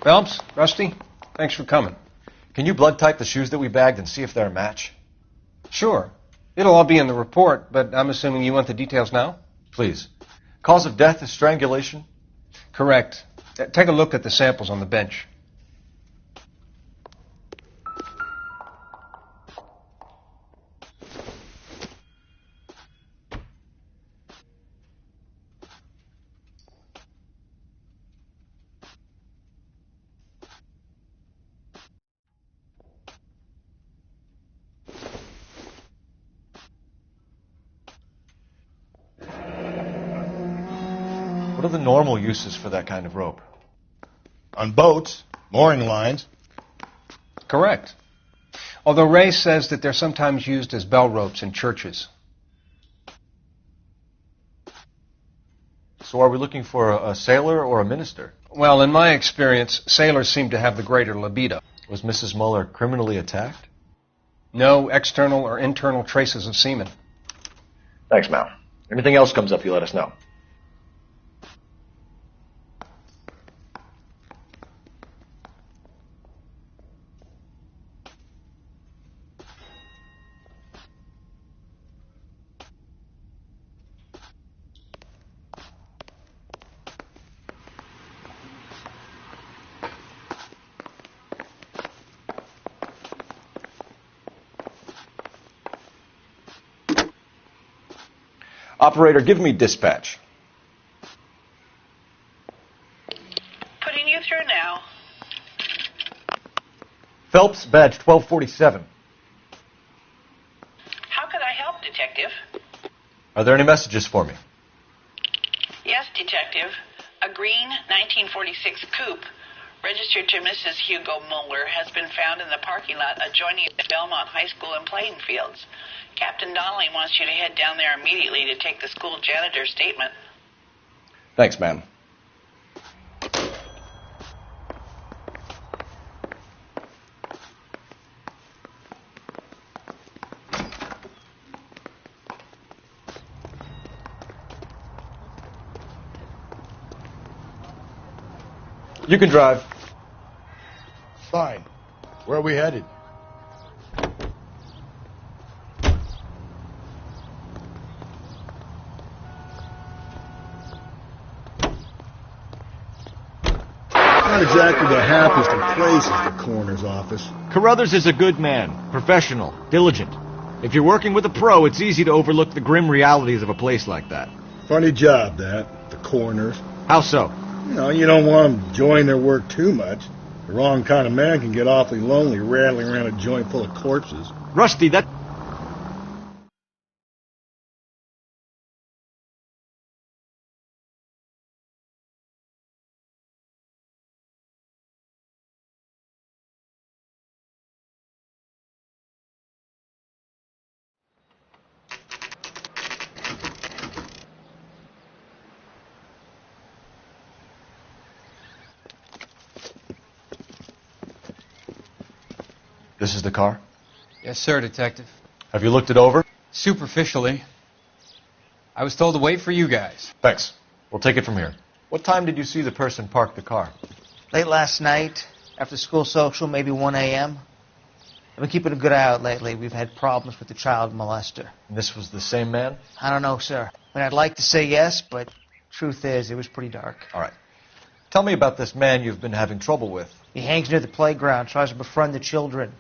Phelps, Rusty, thanks for coming. Can you blood type the shoes that we bagged and see if they're a match? Sure. It'll all be in the report, but I'm assuming you want the details now? Please. Cause of death is strangulation? Correct. Take a look at the samples on the bench. What are the normal uses for that kind of rope? On boats, mooring lines. Correct. Although Ray says that they're sometimes used as bell ropes in churches. So are we looking for a sailor or a minister? Well, in my experience, sailors seem to have the greater libido. Was Mrs. Muller criminally attacked? No external or internal traces of semen. Thanks, Mal. Anything else comes up, you let us know. Operator, give me dispatch. Putting you through now. Phelps, badge 1247. How could I help, Detective? Are there any messages for me? Yes, Detective. A green 1946 coupe registered to Mrs. Hugo Muller has been found in the parking lot adjoining the Belmont High School and playing fields. Captain Donnelly wants you to head down there immediately to take the school janitor's statement. Thanks, ma'am. You can drive. Fine. Where are we headed? Not exactly the happiest of places, the coroner's office. Carruthers is a good man, professional, diligent. If you're working with a pro, it's easy to overlook the grim realities of a place like that. Funny job, that. The coroner's. How so? You know, you don't want them enjoying their work too much. The wrong kind of man can get awfully lonely rattling around a joint full of corpses. Rusty, that... This is the car? Yes, sir, Detective. Have you looked it over? Superficially. I was told to wait for you guys. Thanks. We'll take it from here. What time did you see the person park the car? Late last night, after school social, maybe 1 a.m. I've been keeping a good eye out lately. We've had problems with the child molester. And this was the same man? I don't know, sir. I mean, I'd like to say yes, but truth is, it was pretty dark. All right. Tell me about this man you've been having trouble with. He hangs near the playground, tries to befriend the children.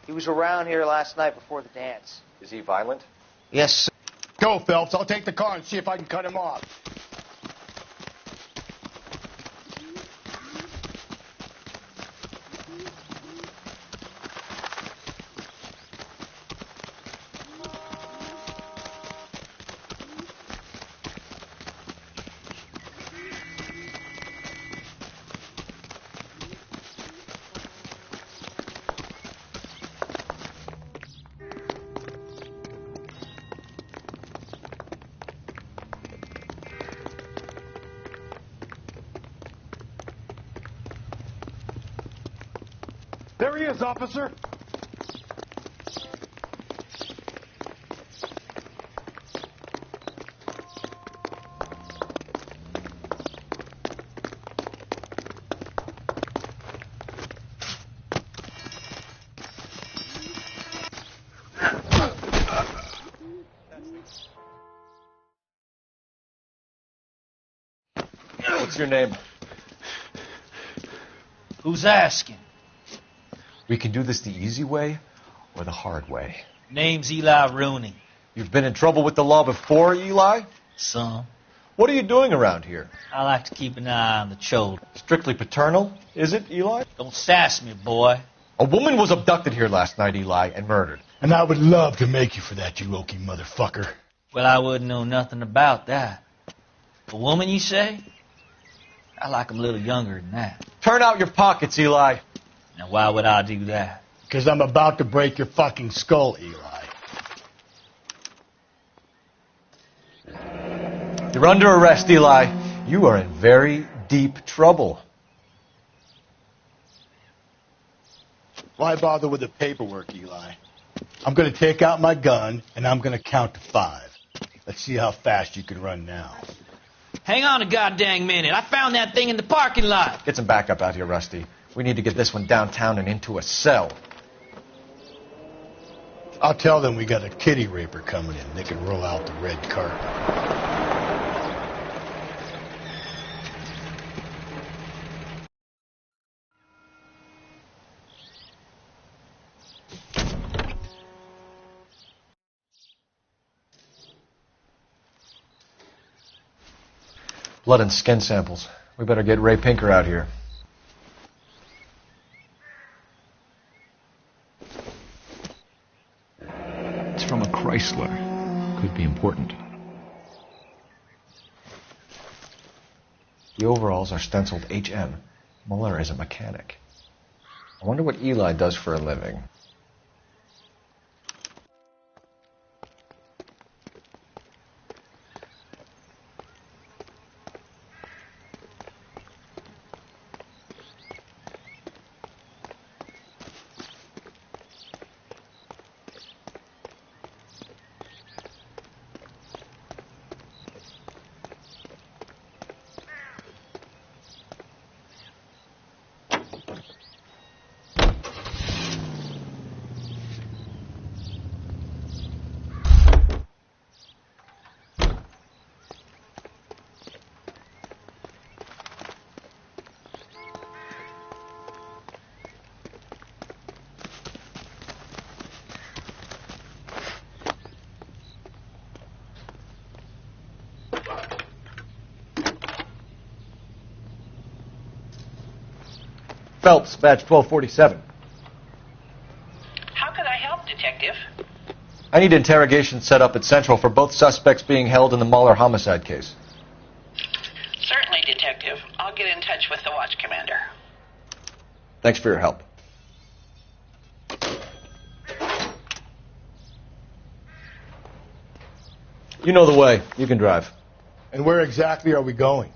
He was around here last night before the dance. Is he violent? Yes, sir. Go, Phelps. I'll take the car and see if I can cut him off. There he is, officer. What's your name? Who's asking? We can do this the easy way or the hard way. Name's Eli Rooney. You've been in trouble with the law before, Eli? Some. What are you doing around here? I like to keep an eye on the children. Strictly paternal, is it, Eli? Don't sass me, boy. A woman was abducted here last night, Eli, and murdered. And I would love to make you for that, you oaky motherfucker. Well, I wouldn't know nothing about that. A woman, you say? I like 'em a little younger than that. Turn out your pockets, Eli. Now, why would I do that? Because I'm about to break your fucking skull, Eli. You're under arrest, Eli. You are in very deep trouble. Why bother with the paperwork, Eli? I'm going to take out my gun, and I'm going to count to 5. Let's see how fast you can run now. Hang on a goddamn minute. I found that thing in the parking lot. Get some backup out here, Rusty. We need to get this one downtown and into a cell. I'll tell them we got a kitty raper coming in. They can roll out the red carpet. Blood and skin samples. We better get Ray Pinker out here. It's from a Chrysler. Could be important. The overalls are stenciled HM. Muller is a mechanic. I wonder what Eli does for a living. Phelps, badge 1247. How could I help, Detective? I need interrogation set up at Central for both suspects being held in the Mahler homicide case. Certainly, Detective. I'll get in touch with the watch commander. Thanks for your help. You know the way. You can drive. And where exactly are we going?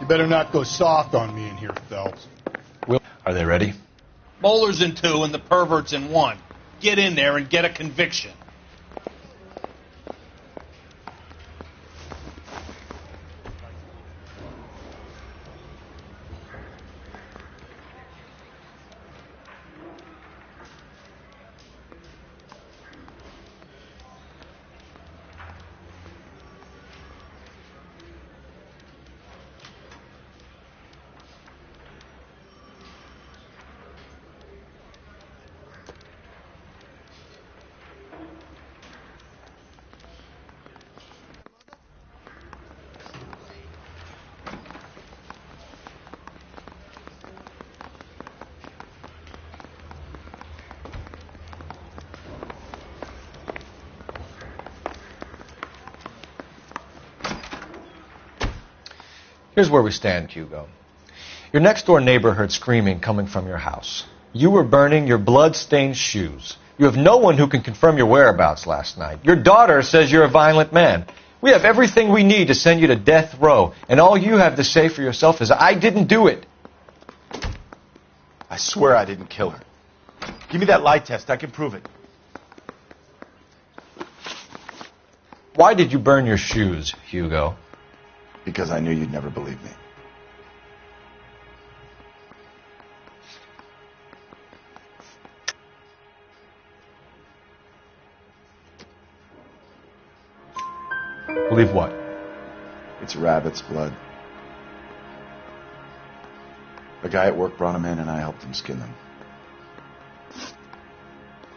You better not go soft on me in here, Phelps. Are they ready? Moeller's in 2 and the pervert's in 1. Get in there and get a conviction. Here's where we stand, Hugo. Your next-door neighbor heard screaming coming from your house. You were burning your blood-stained shoes. You have no one who can confirm your whereabouts last night. Your daughter says you're a violent man. We have everything we need to send you to death row, and all you have to say for yourself is, I didn't do it. I swear I didn't kill her. Give me that lie test. I can prove it. Why did you burn your shoes, Hugo? Because I knew you'd never believe me. Believe what? It's rabbit's blood. A guy at work brought him in and I helped him skin them. Do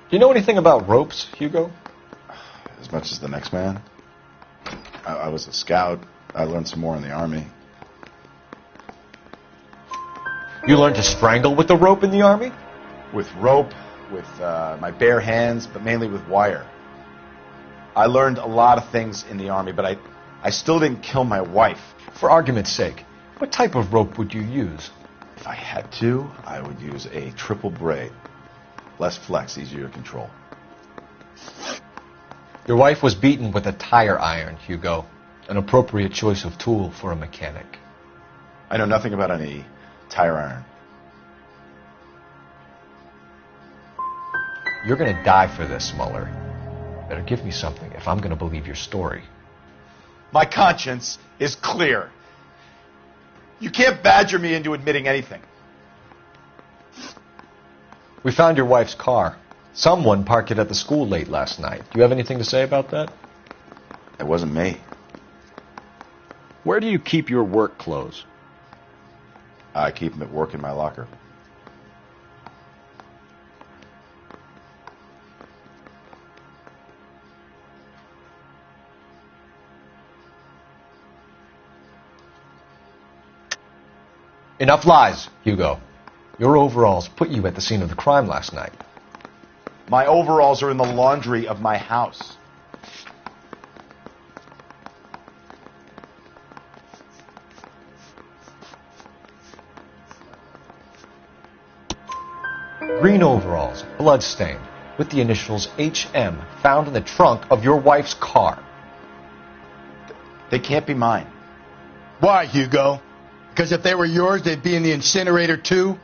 you know anything about ropes, Hugo? As much as the next man. I was a scout. I learned some more in the Army. You learned to strangle with the rope in the Army? With rope, with my bare hands, but mainly with wire. I learned a lot of things in the Army, but I still didn't kill my wife. For argument's sake, what type of rope would you use? If I had to, I would use a triple braid. Less flex, easier to control. Your wife was beaten with a tire iron, Hugo. An appropriate choice of tool for a mechanic. I know nothing about any tire iron. You're going to die for this, Mueller. Better give me something if I'm going to believe your story. My conscience is clear. You can't badger me into admitting anything. We found your wife's car. Someone parked it at the school late last night. Do you have anything to say about that? It wasn't me. Where do you keep your work clothes? I keep them at work in my locker. Enough lies, Hugo. Your overalls put you at the scene of the crime last night. My overalls are in the laundry of my house. Green overalls, blood-stained, with the initials HM found in the trunk of your wife's car. They can't be mine. Why, Hugo? Because if they were yours, they'd be in the incinerator too?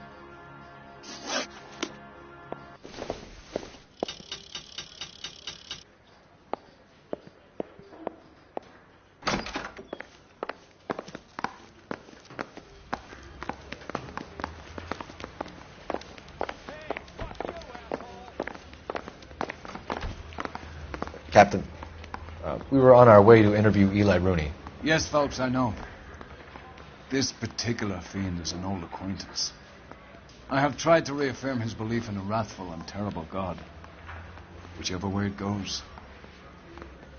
Captain, we were on our way to interview Eli Rooney. Yes, Phelps, I know. This particular fiend is an old acquaintance. I have tried to reaffirm his belief in a wrathful and terrible God. Whichever way it goes,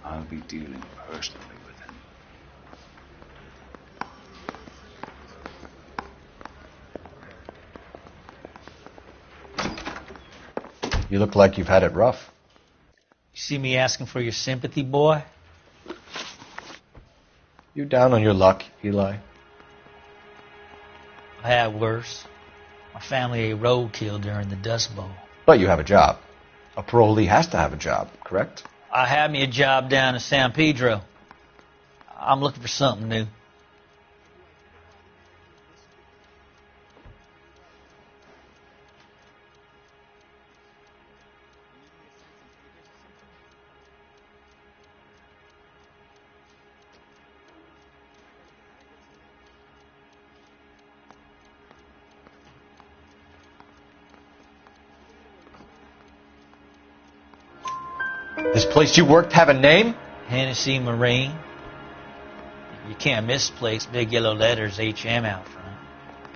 I'll be dealing personally with him. You look like you've had it rough. You see me asking for your sympathy, boy? You down on your luck, Eli? I had worse. My family ate roadkill during the Dust Bowl. But you have a job. A parolee has to have a job, correct? I had me a job down in San Pedro. I'm looking for something new. This place you worked have a name? Hennessy Marine. You can't misplace big yellow letters HM out front.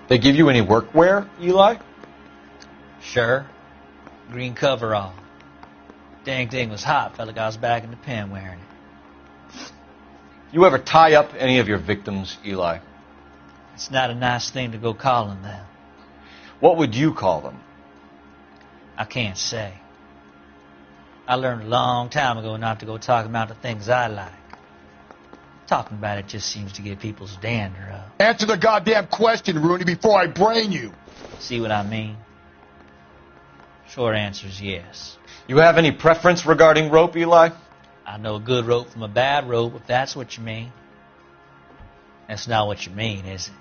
They give you any workwear, Eli? Sure. Green coverall. Dang thing was hot. Felt like I was back in the pen wearing it. You ever tie up any of your victims, Eli? It's not a nice thing to go calling them. What would you call them? I can't say. I learned a long time ago not to go talking about the things I like. Talking about it just seems to get people's dander up. Answer the goddamn question, Rooney, before I brain you. See what I mean? Short answer is yes. You have any preference regarding rope, Eli? I know a good rope from a bad rope, if that's what you mean. That's not what you mean, is it?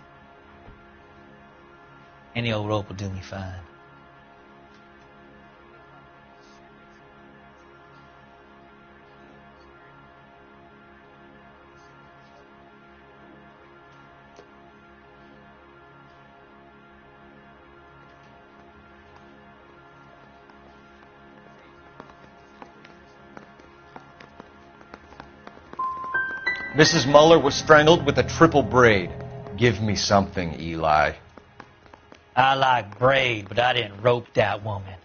Any old rope will do me fine. Mrs. Muller was strangled with a triple braid. Give me something, Eli. I like braid, but I didn't rope that woman.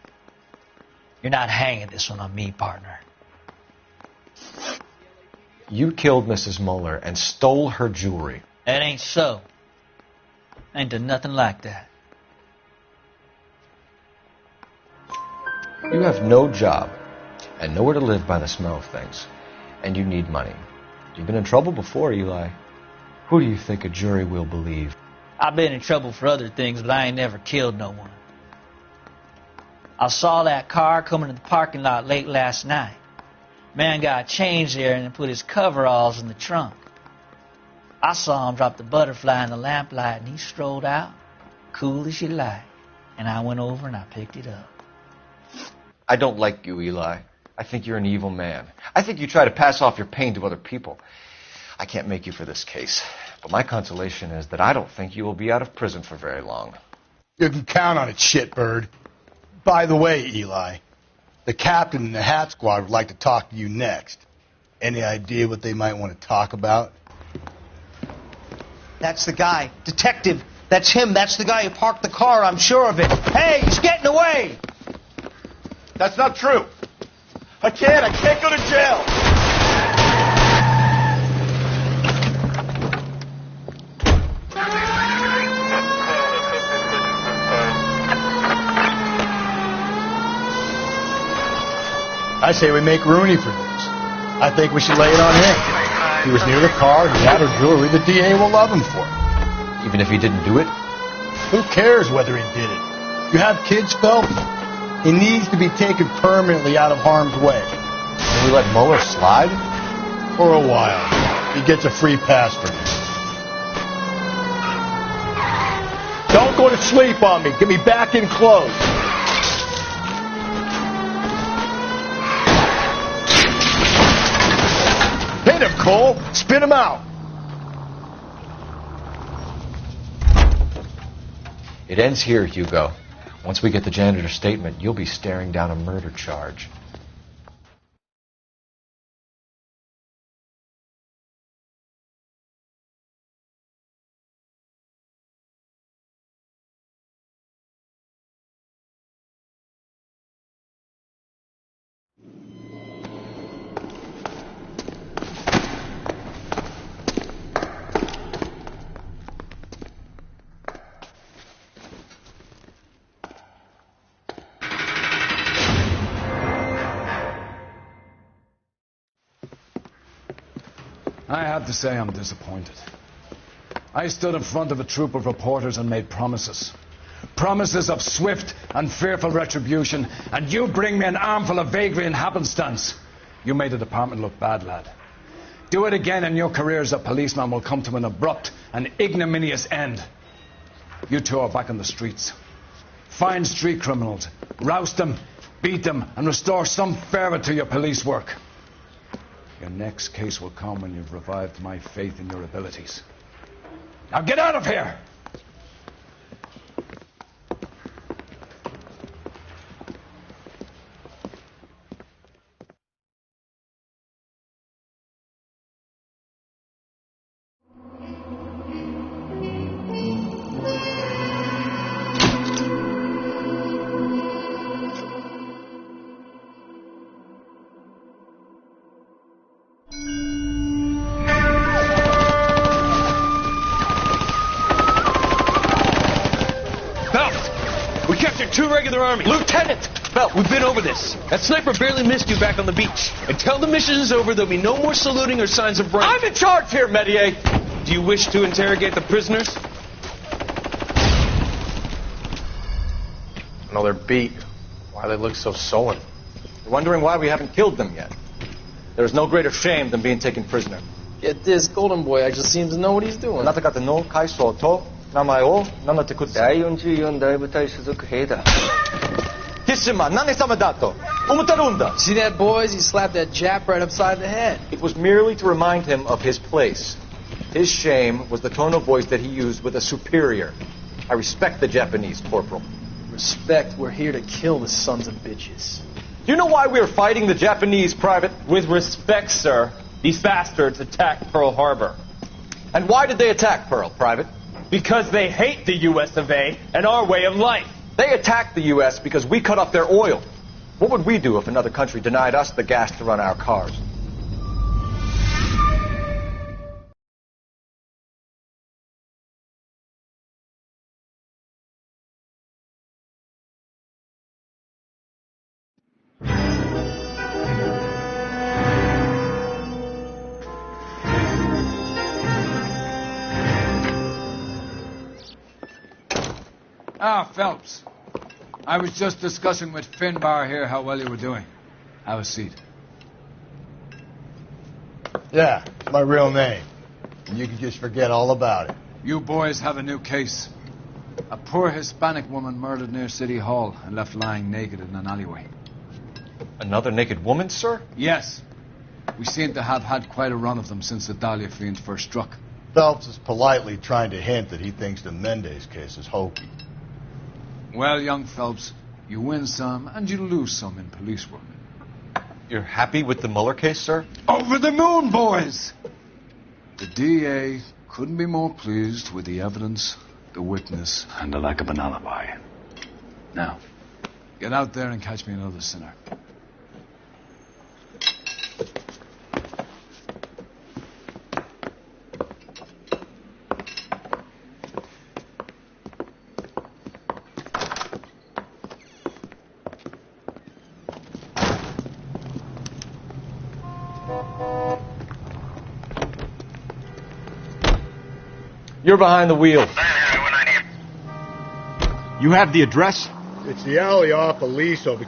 You're not hanging this one on me, partner. You killed Mrs. Muller and stole her jewelry. That ain't so. I ain't done nothing like that. You have no job and nowhere to live by the smell of things. And you need money. You've been in trouble before, Eli. Who do you think a jury will believe? I've been in trouble for other things, but I ain't never killed no one. I saw that car coming to the parking lot late last night. Man got changed there and put his coveralls in the trunk. I saw him drop the butterfly in the lamplight, and he strolled out, cool as you like. And I went over and I picked it up. I don't like you, Eli. I think you're an evil man. I think you try to pass off your pain to other people. I can't make you for this case, but my consolation is that I don't think you will be out of prison for very long. You can count on it, shitbird. By the way, Eli, the captain and the Hat Squad would like to talk to you next. Any idea what they might want to talk about? That's the guy. Detective. That's him. That's the guy who parked the car. I'm sure of it. Hey, he's getting away. That's not true. I can't go to jail. I say we make Rooney for this. I think we should lay it on him. He was near the car, he had her jewelry, the DA will love him for it. Even if he didn't do it? Who cares whether he did it? You have kids, Phelps? He needs to be taken permanently out of harm's way. Can we let Muller slide? For a while. He gets a free pass for this. Don't go to sleep on me. Get me back in close. Hit him, Cole. Spit him out. It ends here, Hugo. Once we get the janitor's statement, you'll be staring down a murder charge. I have to say I'm disappointed. I stood in front of a troop of reporters and made promises. Promises of swift and fearful retribution, and you bring me an armful of vagary and happenstance. You made the department look bad, lad. Do it again and your career as a policeman will come to an abrupt and ignominious end. You two are back on the streets. Find street criminals, roust them, beat them, and restore some fervor to your police work. Your next case will come when you've revived my faith in your abilities. Now get out of here! 2 regular army. Lieutenant! Phelps, we've been over this. That sniper barely missed you back on the beach. Until the mission is over, there'll be no more saluting or signs of rank. I'm in charge here, Medier. Do you wish to interrogate the prisoners? No, they're beat. Why they look so sullen? They're wondering why we haven't killed them yet. There's no greater shame than being taken prisoner. Yet this golden boy actually seems to know what he's doing. See that, boys? He slapped that Jap right upside the head. It was merely to remind him of his place. His shame was the tone of voice that he used with a superior. I respect the Japanese, Corporal. Respect, we're here to kill the sons of bitches. Do you know why we're fighting the Japanese, Private? With respect, sir, these bastards attacked Pearl Harbor. And why did they attack Pearl, Private? Because they hate the U.S. of A. and our way of life. They attacked the U.S. because we cut off their oil. What would we do if another country denied us the gas to run our cars? Ah, Phelps. I was just discussing with Finbar here how well you were doing. Have a seat. Yeah, it's my real name. And you can just forget all about it. You boys have a new case. A poor Hispanic woman murdered near City Hall and left lying naked in an alleyway. Another naked woman, sir? Yes. We seem to have had quite a run of them since the Dahlia fiend first struck. Phelps is politely trying to hint that he thinks the Mendez case is hokey. Well, young Phelps, you win some and you lose some in police work. You're happy with the Mueller case, sir? Over the moon, boys! The DA couldn't be more pleased with the evidence, the witness, and the lack of an alibi. Now, get out there and catch me another sinner. You're behind the wheel. You have the address? It's the alley off Elise over...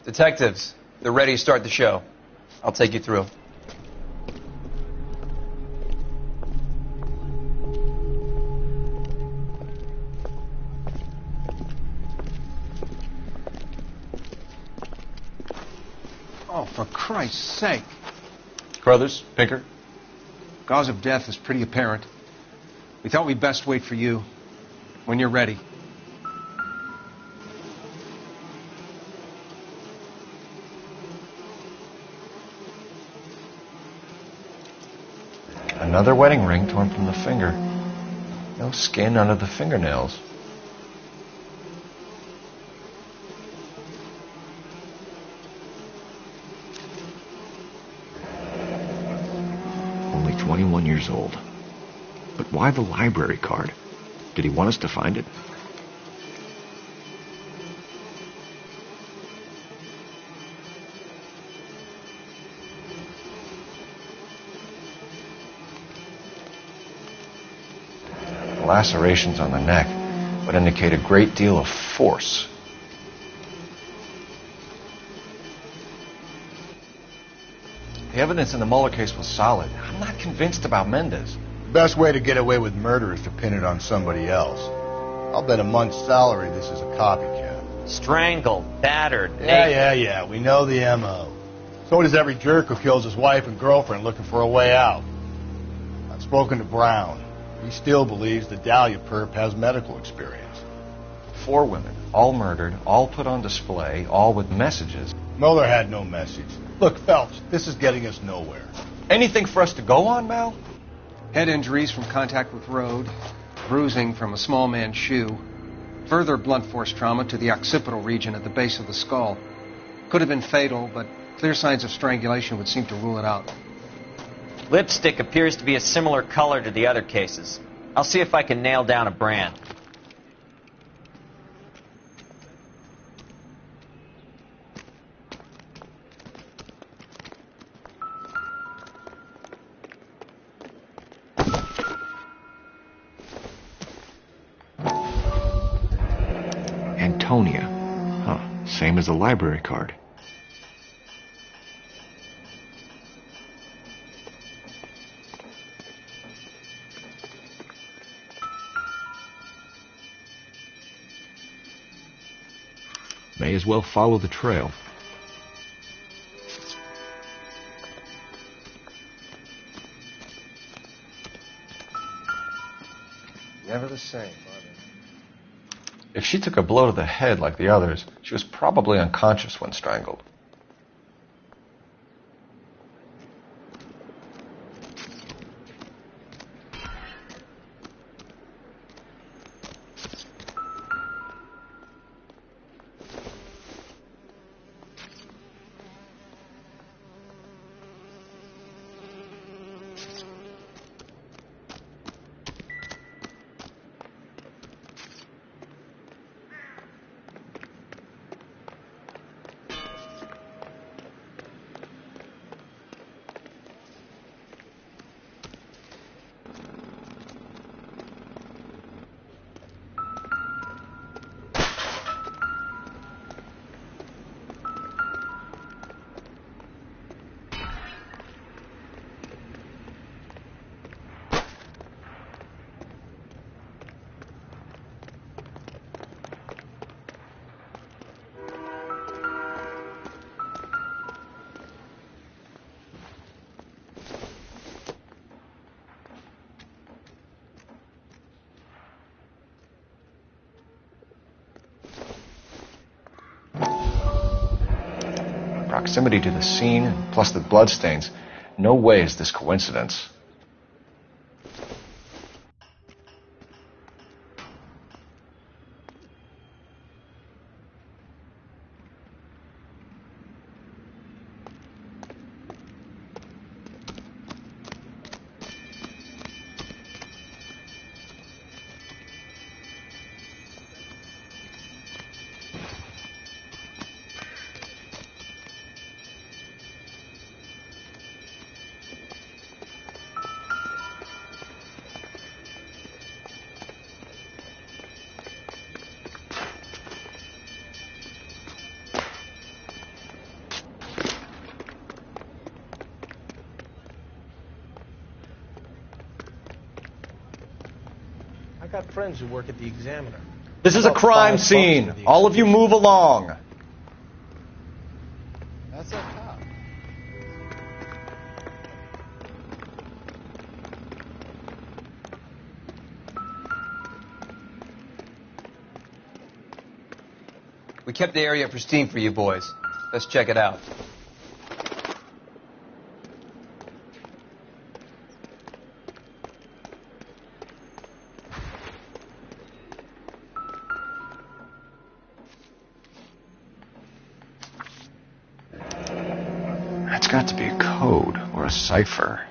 Detectives, they're ready to start the show. I'll take you through. Oh, for Christ's sake. Crothers, Pinker. Cause of death is pretty apparent. We thought we'd best wait for you. When you're ready. Another wedding ring torn from the finger. No skin under the fingernails. Only 21 years old. But why the library card? Did he want us to find it? Lacerations on the neck would indicate a great deal of force. The evidence in the Mueller case was solid. I'm not convinced about Mendez. The best way to get away with murder is to pin it on somebody else. I'll bet a month's salary this is a copycat. Strangled, battered, Yeah. We know the M.O. So does every jerk who kills his wife and girlfriend looking for a way out. I've spoken to Brown. He still believes the Dahlia perp has medical experience. 4 women, all murdered, all put on display, all with messages. Miller had no message. Look, Phelps, this is getting us nowhere. Anything for us to go on, Mal? Head injuries from contact with road, bruising from a small man's shoe, further blunt force trauma to the occipital region at the base of the skull. Could have been fatal, but clear signs of strangulation would seem to rule it out. Lipstick appears to be a similar color to the other cases. I'll see if I can nail down a brand. Antonia. Huh. Same as the library card. May as well follow the trail. Never the same, are they? If she took a blow to the head like the others, she was probably unconscious when strangled. Proximity to the scene, plus the bloodstains. No way is this coincidence. I got friends who work at the Examiner. This is a crime scene. All of you move along. That's a cop. We kept the area pristine for you boys. Let's check it out. That's got to be a code or a cipher.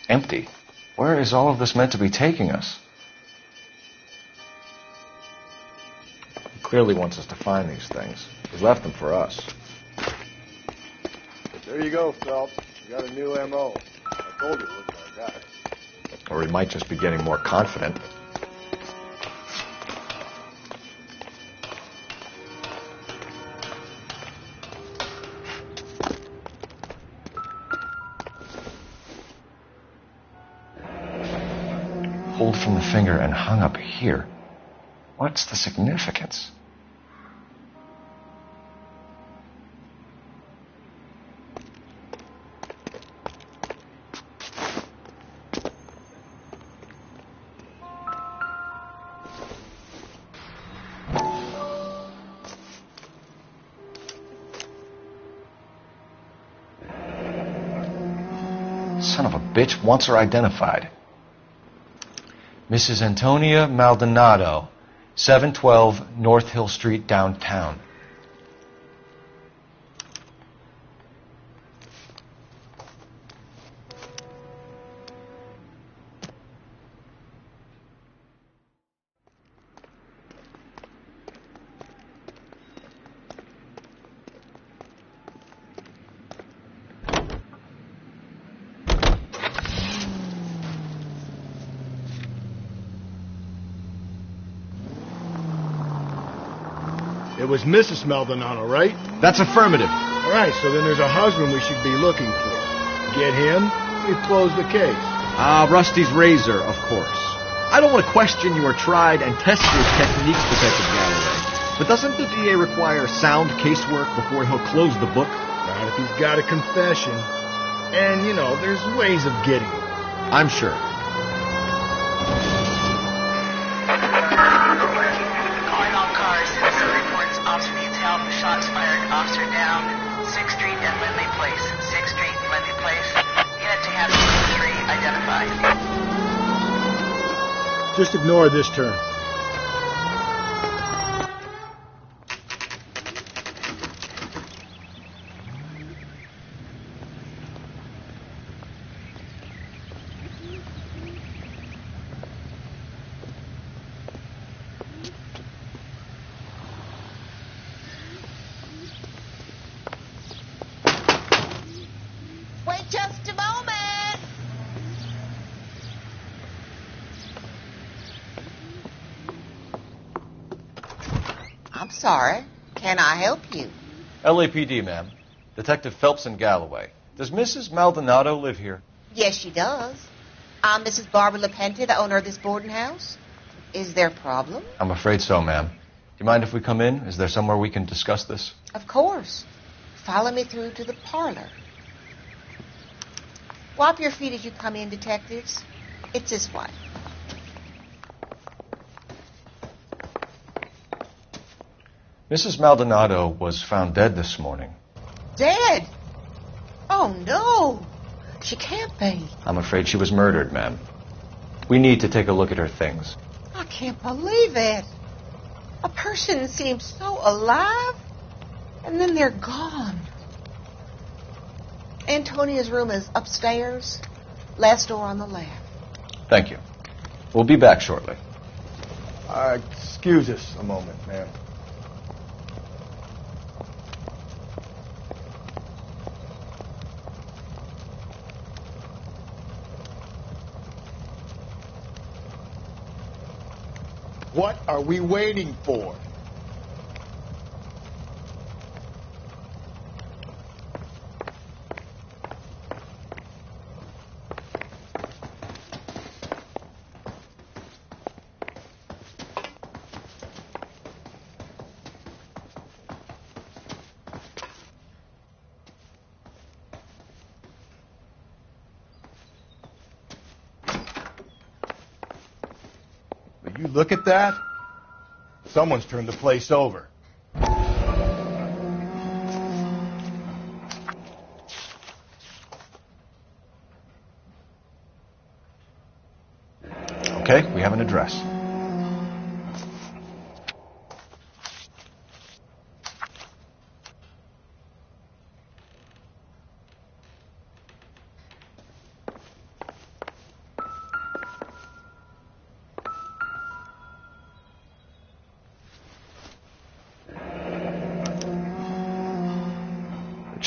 Empty. Where is all of this meant to be taking us? He clearly wants us to find these things. He left them for us. There you go, Phelps. got a new M.O. I told you it wasn't our guy. Or he might just be getting more confident. Pulled from the finger and hung up here. What's the significance? Son of a bitch wants her identified. Mrs. Antonia Maldonado, 712 North Hill Street, downtown. It was Mrs. Maldonado, right? That's affirmative. All right, so then there's a husband we should be looking for. Get him, we've closed the case. Rusty's razor, of course. I don't want to question your tried and tested techniques, Detective Galloway. But doesn't the DA require sound casework before he'll close the book? Not if he's got a confession. And, you know, there's ways of getting it. I'm sure. Officer needs help. Shots fired. Officer down. 6th Street and Lindley Place. 6th Street and Lindley Place. Unit to have 3 identified. Just ignore this turn. Just a moment. I'm sorry. Can I help you? LAPD, ma'am. Detective Phelps and Galloway. Does Mrs. Maldonado live here? Yes, she does. I'm Mrs. Barbara LaPente, the owner of this boarding house. Is there a problem? I'm afraid so, ma'am. Do you mind if we come in? Is there somewhere we can discuss this? Of course. Follow me through to the parlor. Wipe your feet as you come in, detectives. It's this way. Mrs. Maldonado was found dead this morning. Dead? Oh, no. She can't be. I'm afraid she was murdered, ma'am. We need to take a look at her things. I can't believe it. A person seems so alive, and then they're gone. Antonia's room is upstairs, last door on the left. Thank you. We'll be back shortly. Excuse us a moment, ma'am. What are we waiting for? Will you look at that? Someone's turned the place over. Okay, we have an address.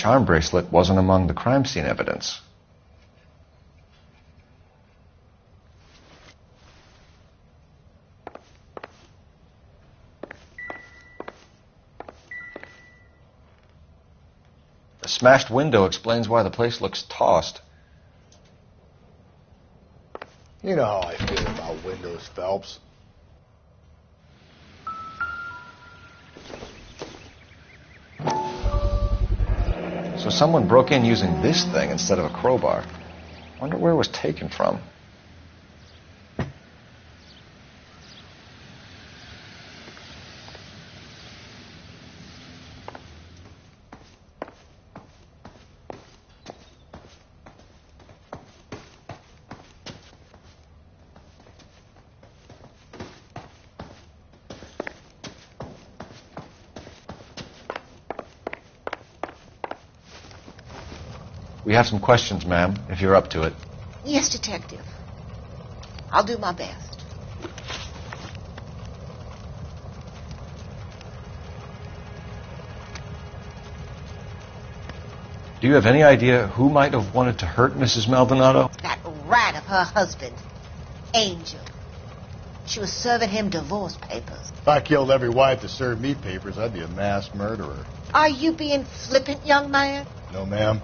charm bracelet wasn't among the crime scene evidence. The smashed window explains why the place looks tossed. You know how I feel about windows, Phelps. So someone broke in using this thing instead of a crowbar. Wonder where it was taken from. We have some questions, ma'am, if you're up to it. Yes, Detective. I'll do my best. Do you have any idea who might have wanted to hurt Mrs. Maldonado? That rat of her husband, Angel. She was serving him divorce papers. If I killed every wife to serve me papers, I'd be a mass murderer. Are you being flippant, young man? No, ma'am.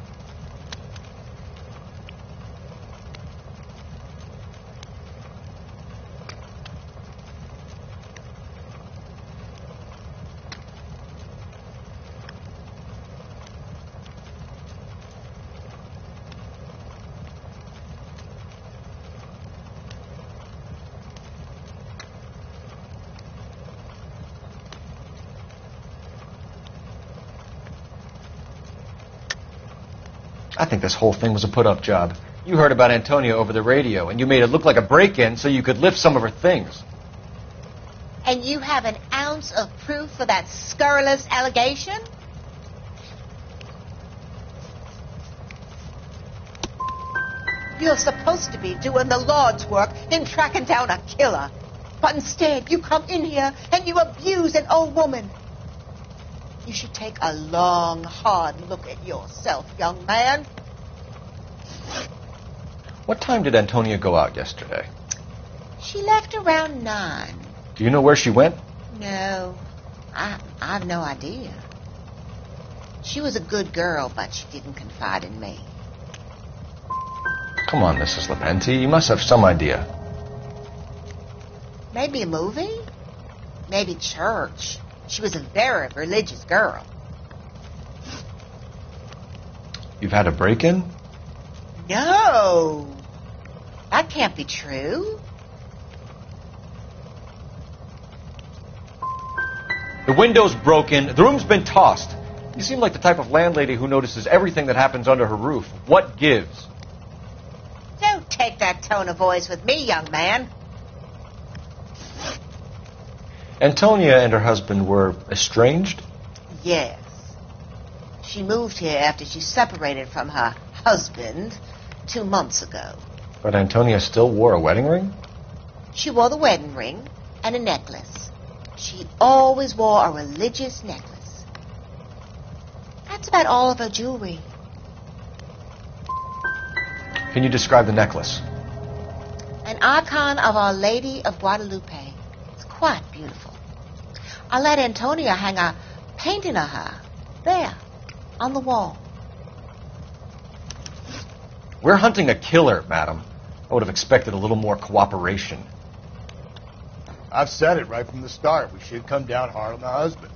I think this whole thing was a put-up job. You heard about Antonia over the radio, and you made it look like a break-in so you could lift some of her things. And you have an ounce of proof for that scurrilous allegation? You're supposed to be doing the Lord's work in tracking down a killer. But instead, you come in here and you abuse an old woman. You should take a long, hard look at yourself, young man. What time did Antonia go out yesterday? She left around 9. Do you know where she went? No, I've no idea. She was a good girl, but she didn't confide in me. Come on, Mrs. Lepenti, you must have some idea. Maybe a movie? Maybe church. She was a very religious girl. You've had a break-in? No, that can't be true. The window's broken, the room's been tossed. You seem like the type of landlady who notices everything that happens under her roof. What gives? Don't take that tone of voice with me, young man. Antonia and her husband were estranged? Yes. She moved here after she separated from her husband 2 months ago. But Antonia still wore a wedding ring? She wore the wedding ring and a necklace. She always wore a religious necklace. That's about all of her jewelry. Can you describe the necklace? An icon of Our Lady of Guadalupe. It's quite beautiful. I let Antonia hang a painting of her there on the wall. We're hunting a killer, madam. I would have expected a little more cooperation. I've said it right from the start. We should come down hard on the husband.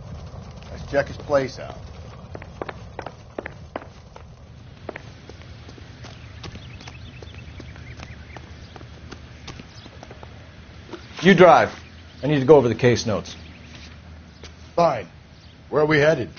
Let's check his place out. You drive. I need to go over the case notes. Fine. Where are we headed?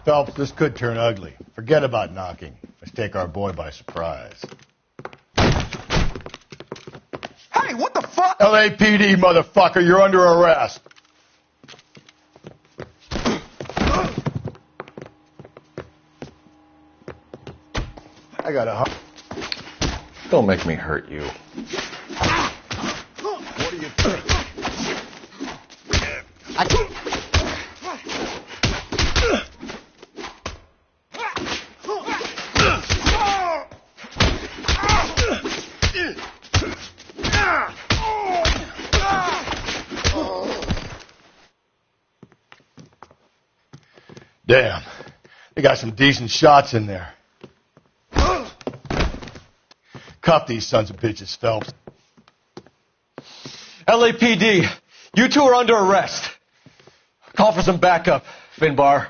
Phelps, this could turn ugly. Forget about knocking. Let's take our boy by surprise. Hey, what the fuck? LAPD, motherfucker, you're under arrest. I got a... Don't make me hurt you. What do you think? Damn. They got some decent shots in there. Cuff these sons of bitches, Phelps. LAPD, you two are under arrest. Call for some backup, Finbar.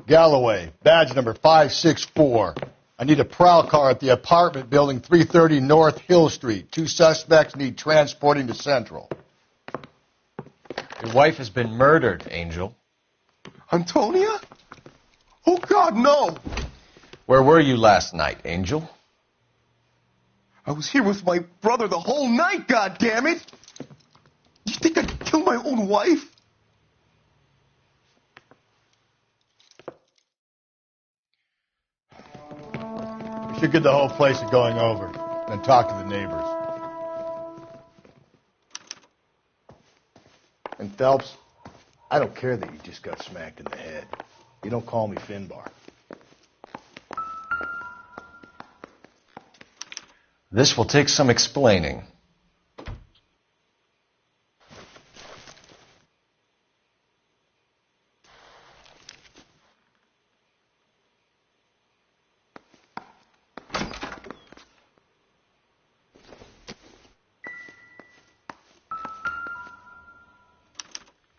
Galloway, badge number 564. I need a prowl car at the apartment building 330 North Hill Street. 2 suspects need transporting to Central. Your wife has been murdered, Angel. Antonia? Oh, God, no. Where were you last night, Angel? I was here with my brother the whole night, goddammit! You think I'd kill my own wife? We should get the whole place a going over, then talk to the neighbors. And Phelps, I don't care that you just got smacked in the head. You don't call me Finbar. This will take some explaining.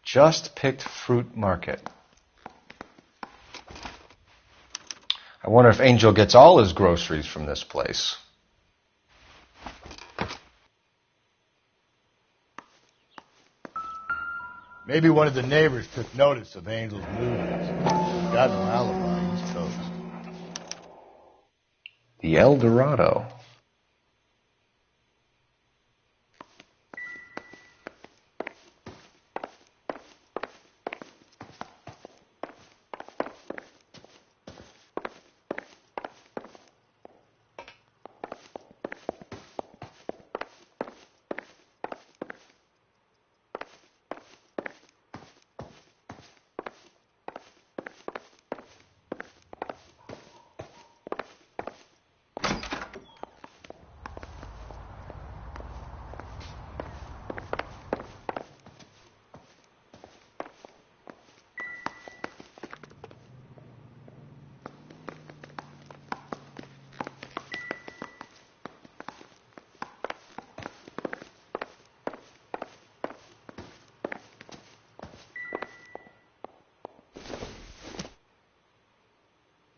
Just picked fruit market. I wonder if Angel gets all his groceries from this place. Maybe one of the neighbors took notice of Angel's movements. Got no alibi, he's toast. The El Dorado.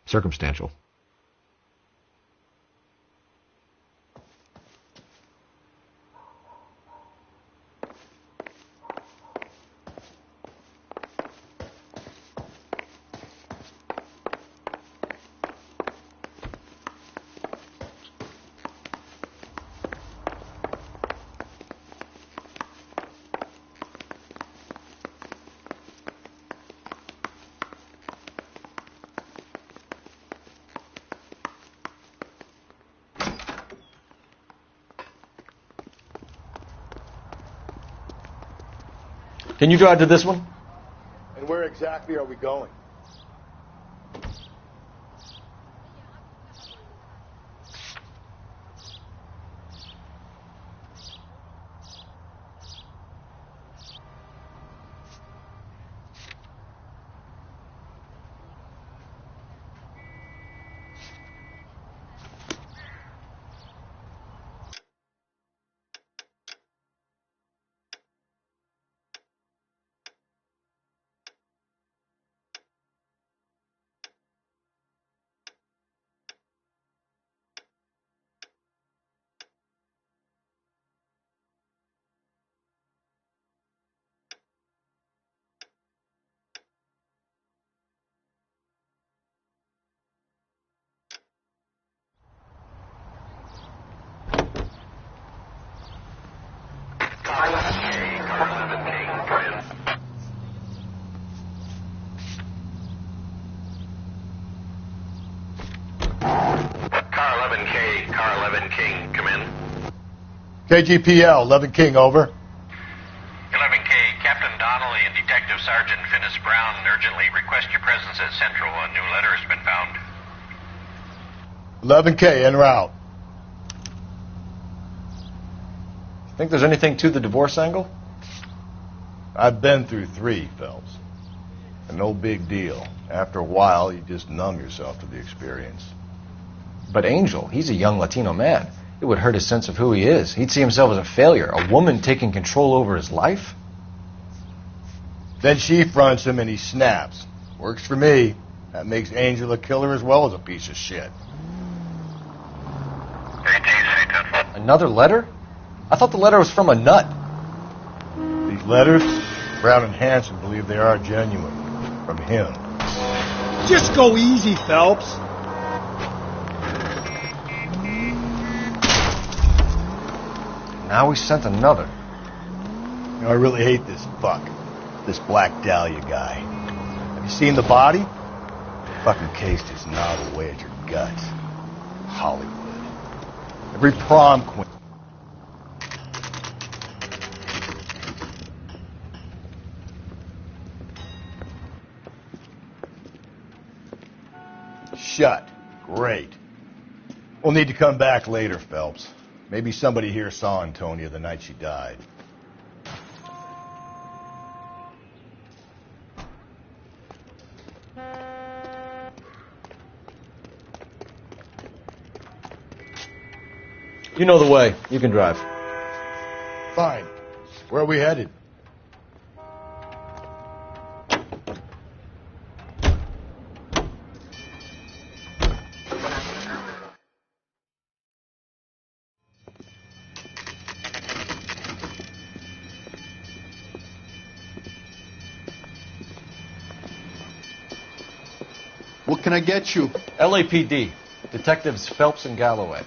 Circumstantial. Can you drive to this one? And where exactly are we going? 11 King, come in. KGPL, 11 King, over. 11K, Captain Donnelly and Detective Sergeant Finis Brown urgently request your presence at Central. A new letter has been found. 11K, en route. Think there's anything to the divorce angle? I've been through 3, Phelps. And no big deal. After a while, you just numb yourself to the experience. But Angel, he's a young Latino man. It would hurt his sense of who he is. He'd see himself as a failure, a woman taking control over his life. Then she fronts him and he snaps. Works for me. That makes Angel a killer as well as a piece of shit. Another letter? I thought the letter was from a nut. These letters, Brown and Hanson believe they are genuine. From him. Just go easy, Phelps. Now he sent another. You know, I really hate this fuck. This Black Dahlia guy. Have you seen the body? The fucking case just gnawed away at your guts. Hollywood. Every prom queen. Shut. Great. We'll need to come back later, Phelps. Maybe somebody here saw Antonia the night she died. You know the way. You can drive. Fine. Where are we headed? What can I get you? LAPD. Detectives Phelps and Galloway.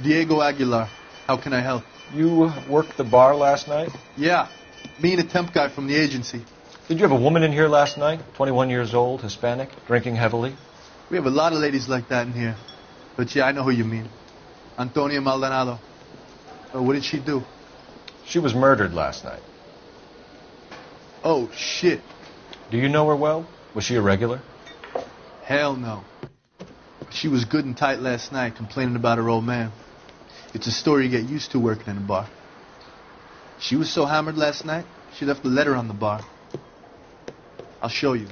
Diego Aguilar. How can I help? You worked the bar last night? Yeah. Me and a temp guy from the agency. Did you have a woman in here last night? 21 years old, Hispanic, drinking heavily? We have a lot of ladies like that in here. But yeah, I know who you mean. Antonia Maldonado. What did she do? She was murdered last night. Oh, shit. Do you know her well? Was she a regular? Hell no. She was good and tight last night, complaining about her old man. It's a story you get used to working in a bar. She was so hammered last night, she left a letter on the bar. I'll show you.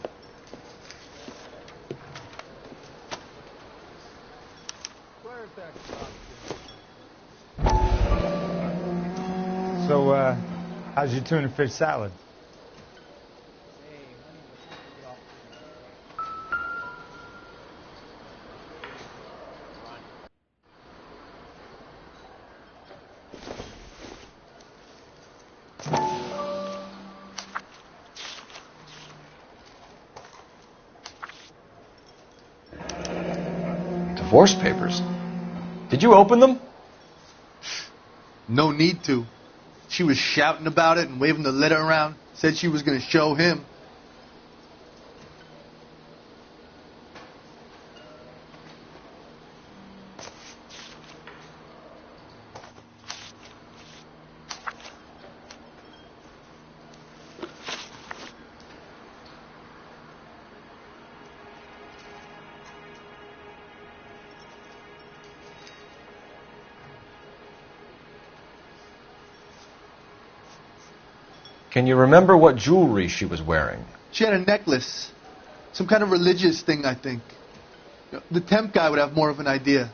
So, how's your tuna fish salad? Divorce papers. Did you open them? No need to. She was shouting about it and waving the letter around. Said she was going to show him. Can you remember what jewelry she was wearing? She had a necklace. Some kind of religious thing, I think. The temp guy would have more of an idea.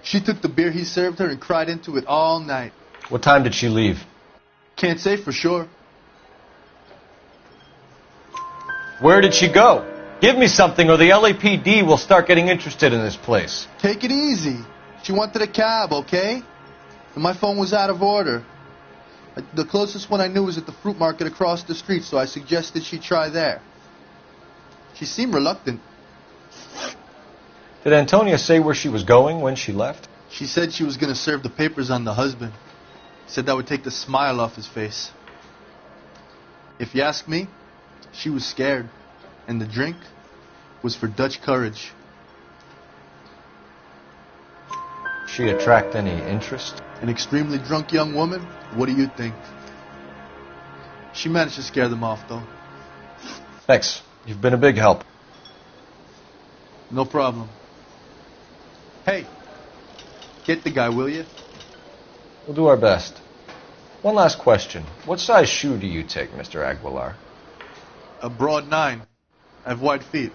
She took the beer he served her and cried into it all night. What time did she leave? Can't say for sure. Where did she go? Give me something or the LAPD will start getting interested in this place. Take it easy. She wanted a cab, okay? And my phone was out of order. The closest one I knew was at the fruit market across the street, so I suggested she try there. She seemed reluctant. Did Antonia say where she was going when she left? She said she was going to serve the papers on the husband. Said that would take the smile off his face. If you ask me, she was scared. And the drink was for Dutch courage. She attract any interest? An extremely drunk young woman? What do you think? She managed to scare them off, though. Thanks. You've been a big help. No problem. Hey, get the guy, will you? We'll do our best. One last question. What size shoe do you take, Mr. Aguilar? A broad 9. I have wide feet.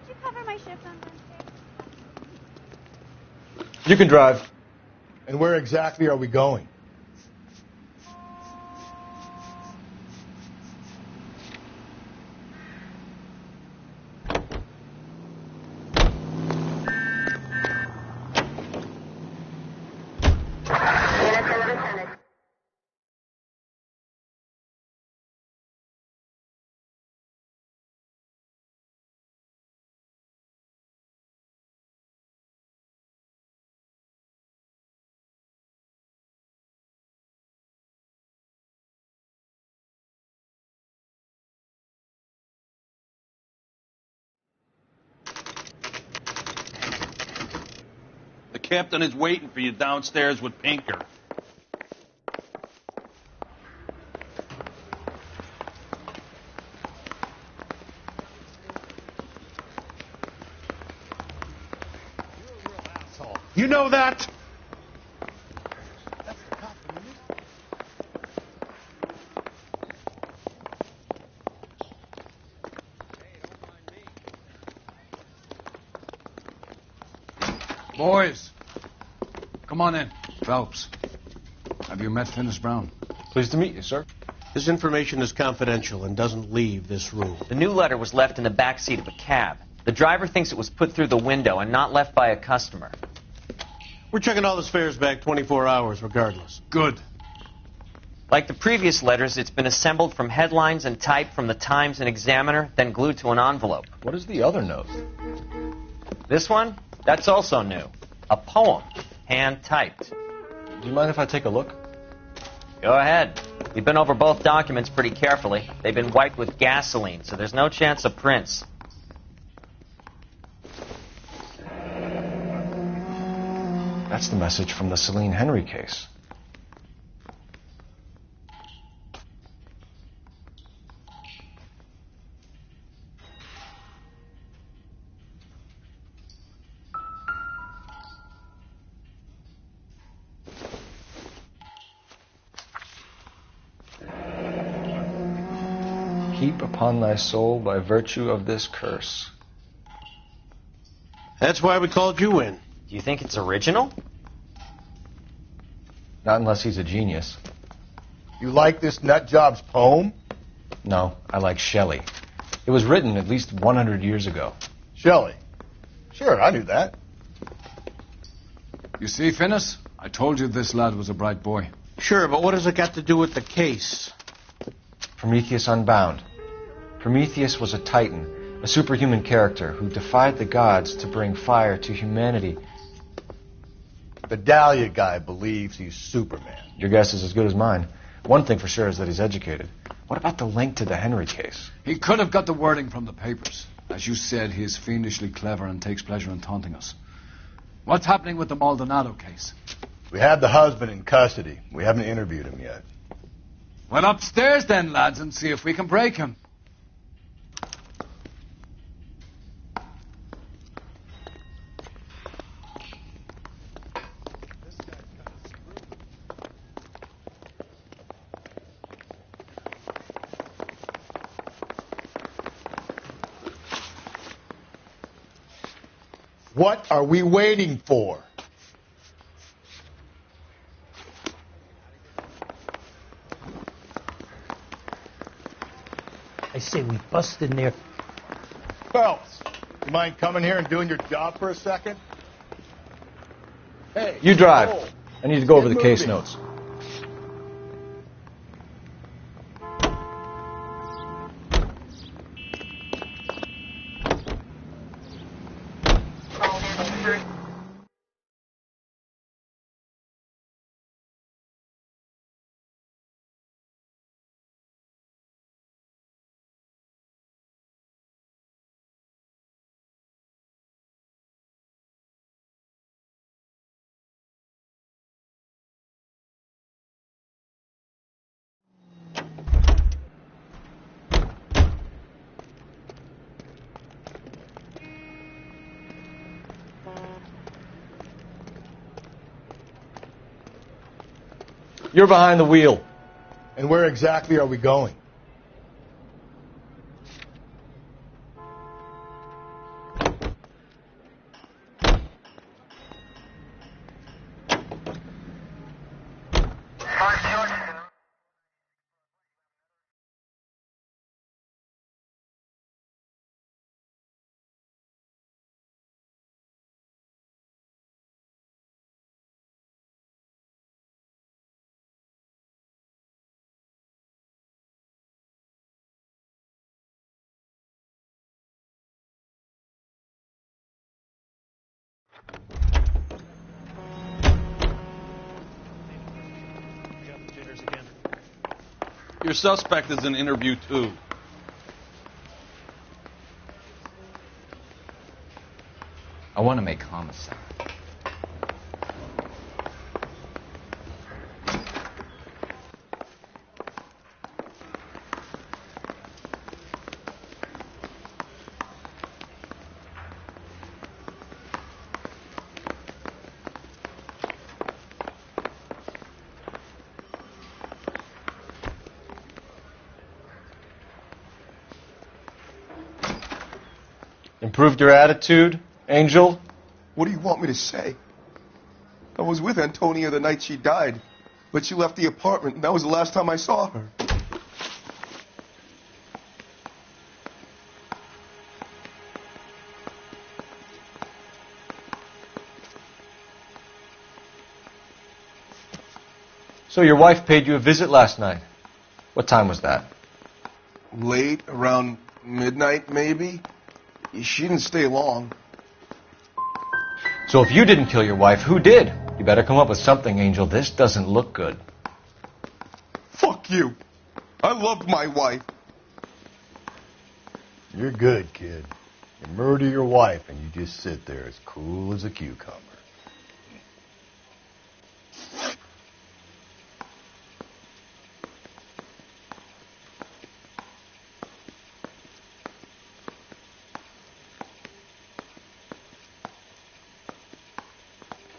Did you cover my shift on Wednesday? You can drive. And where exactly are we going? The captain is waiting for you downstairs with Pinker. You know that? Boys, come on in. Phelps, have you met Finis Brown? Pleased to meet you, sir. This information is confidential and doesn't leave this room. The new letter was left in the back seat of a cab. The driver thinks it was put through the window and not left by a customer. We're checking all the fares back 24 hours regardless. Good. Like the previous letters, it's been assembled from headlines and typed from the Times and Examiner, then glued to an envelope. What is the other note? This one? That's also new. A poem, hand-typed. Do you mind if I take a look? Go ahead. We've been over both documents pretty carefully. They've been wiped with gasoline, so there's no chance of prints. That's the message from the Celine Henry case. Heap upon thy soul by virtue of this curse. That's why we called you in. Do you think it's original? Not unless he's a genius. You like this nutjob's poem? No, I like Shelley. It was written at least 100 years ago. Shelley? Sure, I knew that. You see, Finis? I told you this lad was a bright boy. Sure, but what has it got to do with the case? Prometheus Unbound. Prometheus was a titan, a superhuman character who defied the gods to bring fire to humanity. The Dahlia guy believes he's Superman. Your guess is as good as mine. One thing for sure is that he's educated. What about the link to the Henry case? He could have got the wording from the papers. As you said, he is fiendishly clever and takes pleasure in taunting us. What's happening with the Maldonado case? We have the husband in custody. We haven't interviewed him yet. Well, upstairs then, lads, and see if we can break him. What are we waiting for? I say we bust in there. Phelps, you mind coming here and doing your job for a second? Hey, You drive. Cole, I need to go over the get case moving. notes. You're behind the wheel. And where exactly are we going? Your suspect is in interview 2. I want to make homicide. Improved your attitude, Angel? What do you want me to say? I was with Antonia the night she died, but she left the apartment, and that was the last time I saw her. So your wife paid you a visit last night. What time was that? Late, around midnight, maybe? She didn't stay long. So if you didn't kill your wife, who did? You better come up with something, Angel. This doesn't look good. Fuck you. I loved my wife. You're good, kid. You murder your wife and you just sit there as cool as a cucumber.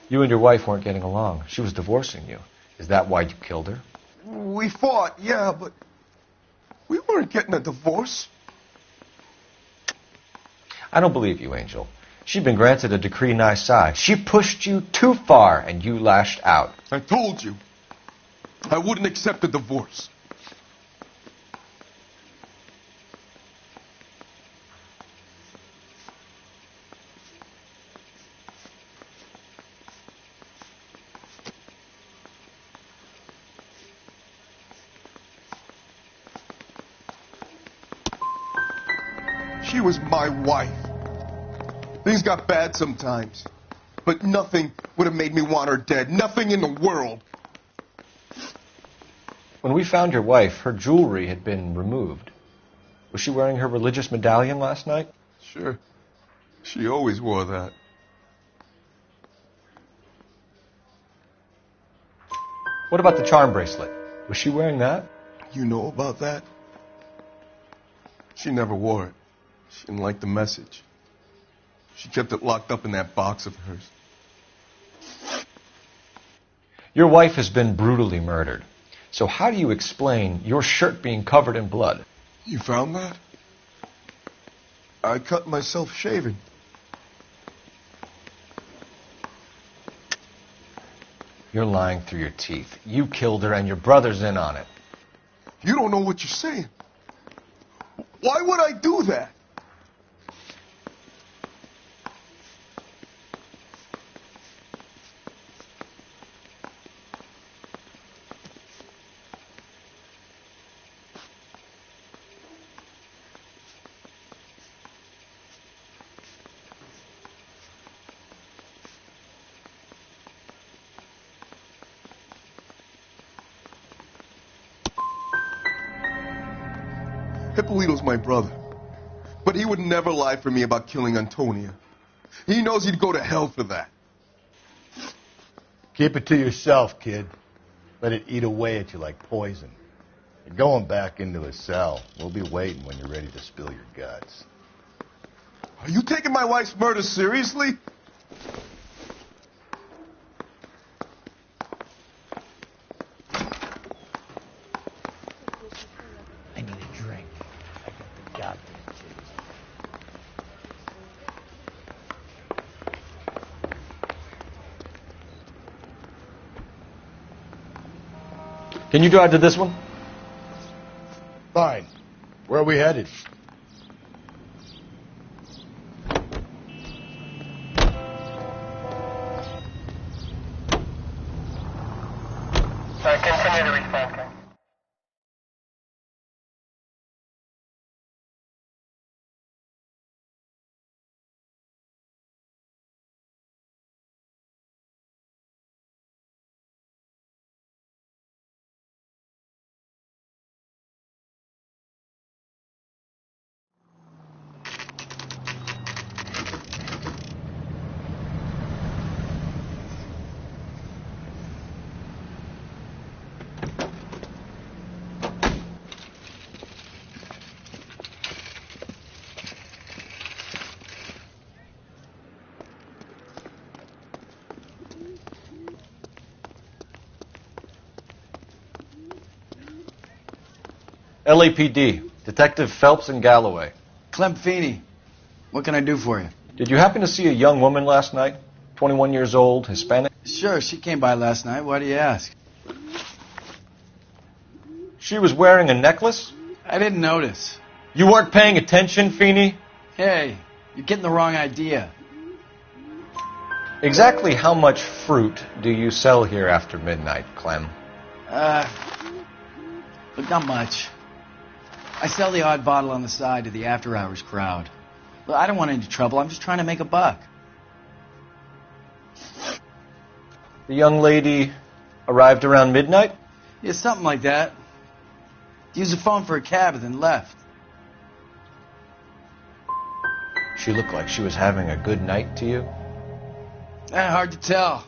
You and your wife weren't getting along. She was divorcing you. Is that why you killed her? We fought, yeah, but we weren't getting a divorce. I don't believe you, Angel. She'd been granted a decree nisi. She pushed you too far, and you lashed out. I told you. I wouldn't accept a divorce. She was my wife. Things got bad sometimes, but nothing would have made me want her dead. Nothing in the world. When we found your wife, her jewelry had been removed. Was she wearing her religious medallion last night? Sure. She always wore that. What about the charm bracelet? Was she wearing that? You know about that? She never wore it. She didn't like the message. She kept it locked up in that box of hers. Your wife has been brutally murdered. So how do you explain your shirt being covered in blood? You found that? I cut myself shaving. You're lying through your teeth. You killed her and your brother's in on it. You don't know what you're saying. Why would I do that? Hippolito's my brother. But he would never lie for me about killing Antonia. He knows he'd go to hell for that. Keep it to yourself, kid. Let it eat away at you like poison. You're going back into a cell. We'll be waiting when you're ready to spill your guts. Are you taking my wife's murder seriously? that. Can you drive to this one? Fine. Where are we headed? Continue to respond, King. LAPD, Detective Phelps and Galloway. Clem Feeney, what can I do for you? Did you happen to see a young woman last night? 21 years old, Hispanic? Sure, she came by last night. Why do you ask? She was wearing a necklace? I didn't notice. You weren't paying attention, Feeney? Hey, you're getting the wrong idea. Exactly how much fruit do you sell here after midnight, Clem? Look, not much. I sell the odd bottle on the side to the after-hours crowd. Well, I don't want any trouble. I'm just trying to make a buck. The young lady arrived around midnight? Yeah, something like that. Used the phone for a cab and then left. She looked like she was having a good night to you? Hard to tell.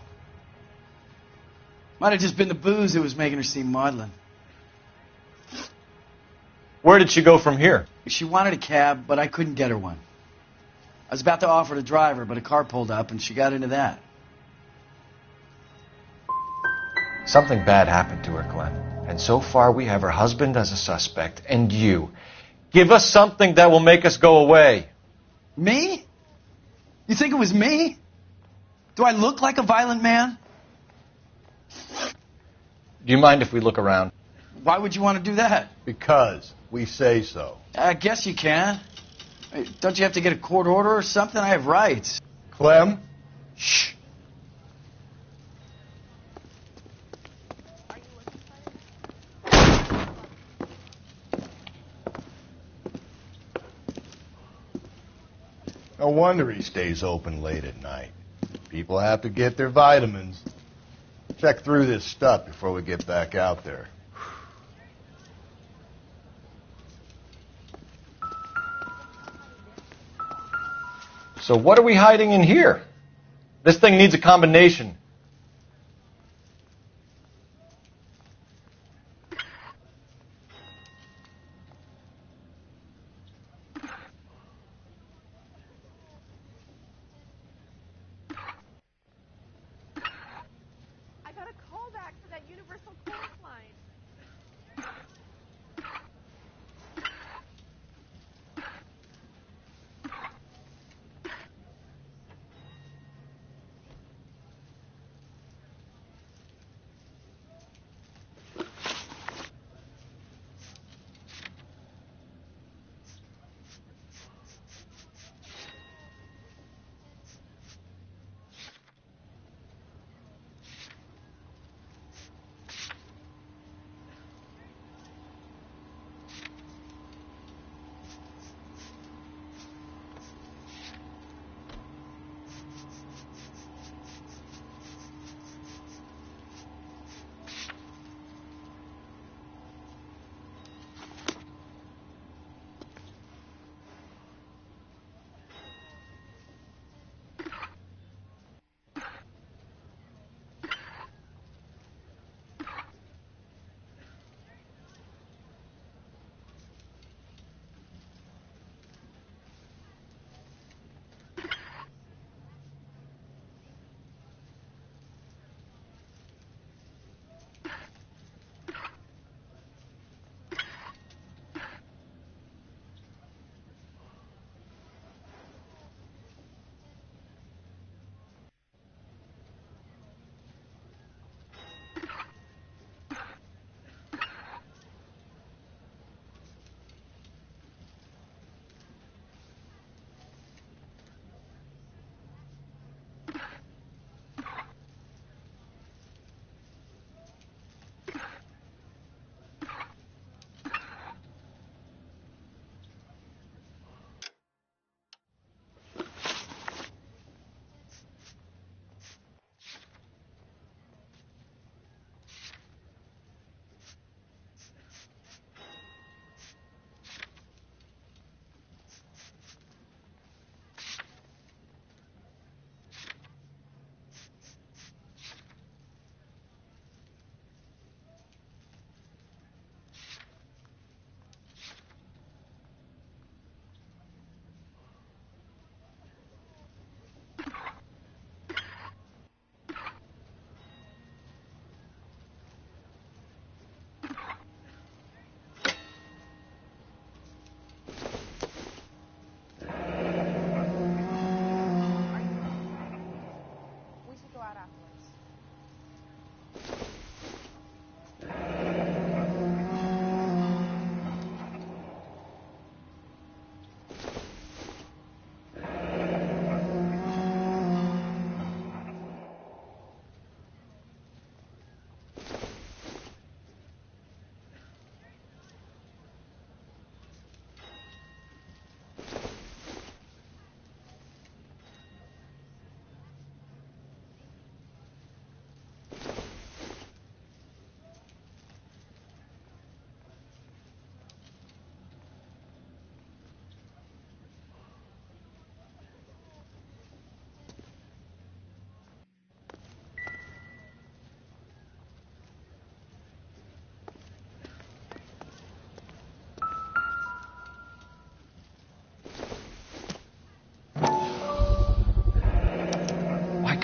Might have just been the booze that was making her seem maudlin. Where did she go from here? She wanted a cab, but I couldn't get her one. I was about to offer to drive her, but a car pulled up and she got into that. Something bad happened to her, Clem. And so far we have her husband as a suspect, and you. Give us something that will make us go away. Me? You think it was me? Do I look like a violent man? Do you mind if we look around? Why would you want to do that? Because we say so. I guess you can. Hey, don't you have to get a court order or something? I have rights. Clem? Shh. No wonder he stays open late at night. People have to get their vitamins. Check through this stuff before we get back out there. So what are we hiding in here? This thing needs a combination. I got a call back for that universal chorus line.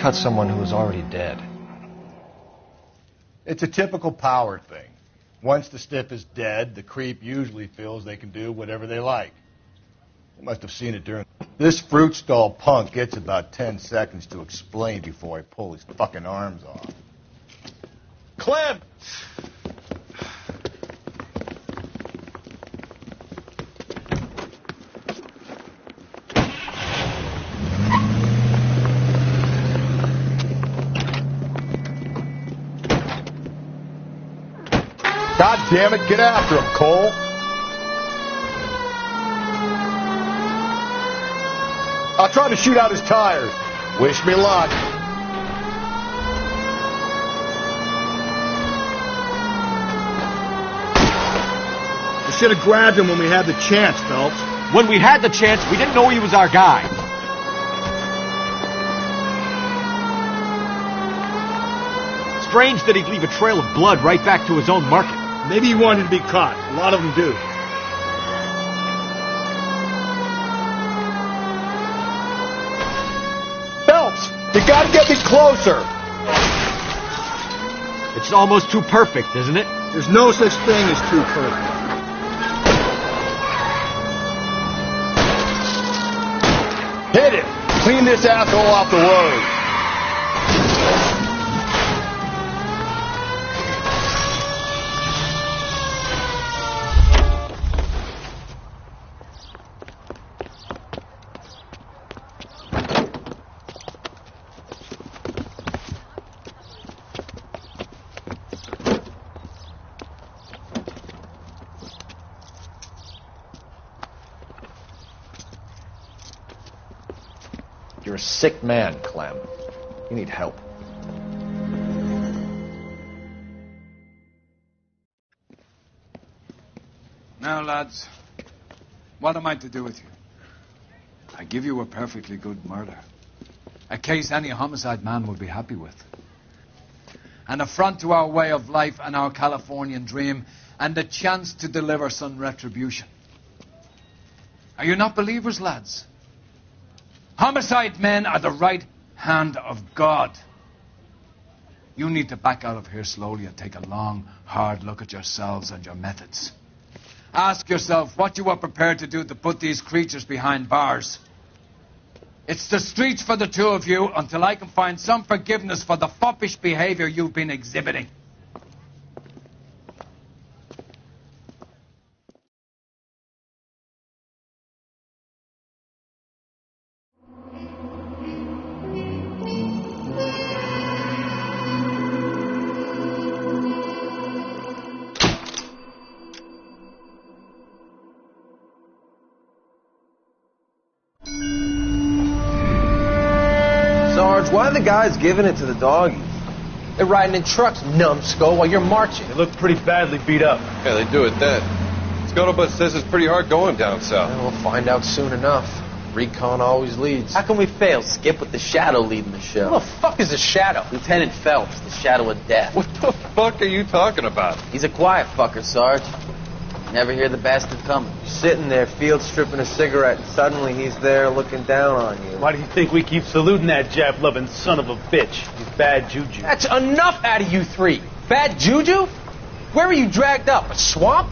cut someone who was already dead? It's a typical power thing. Once the stiff is dead, the creep usually feels they can do whatever they like. They must have seen it during... This fruit stall punk gets about 10 seconds to explain before I pull his fucking arms off. Clem! God damn it, get after him, Cole. I'll try to shoot out his tires. Wish me luck. We should have grabbed him when we had the chance, Phelps. When we had the chance, we didn't know he was our guy. Strange that he'd leave a trail of blood right back to his own market. Maybe he wanted to be caught. A lot of them do. Phelps, you gotta get me closer. It's almost too perfect, isn't it? There's no such thing as too perfect. Hit him. Clean this asshole off the road. You're a sick man, Clem. You need help. Now, lads, what am I to do with you? I give you a perfectly good murder. A case any homicide man would be happy with. An affront to our way of life and our Californian dream, and a chance to deliver some retribution. Are you not believers, lads? Homicide men are the right hand of God. You need to back out of here slowly and take a long, hard look at yourselves and your methods. Ask yourself what you are prepared to do to put these creatures behind bars. It's the streets for the two of you until I can find some forgiveness for the foppish behavior you've been exhibiting. Why are the guys giving it to the doggies? They're riding in trucks, numbskull, while you're marching. They look pretty badly beat up. Yeah, they do at that. Scuttlebutt says it's pretty hard going down south. Yeah, we'll find out soon enough. Recon always leads. How can we fail, Skip, with the Shadow leading the show? Who the fuck is the Shadow? Lieutenant Phelps, the Shadow of Death. What the fuck are you talking about? He's a quiet fucker, Sarge. Never hear the bastard coming. You're sitting there, field stripping a cigarette, and suddenly he's there looking down on you. Why do you think we keep saluting that Jap-loving son of a bitch? He's bad juju. That's enough out of you three. Bad juju? Where were you dragged up? A swamp?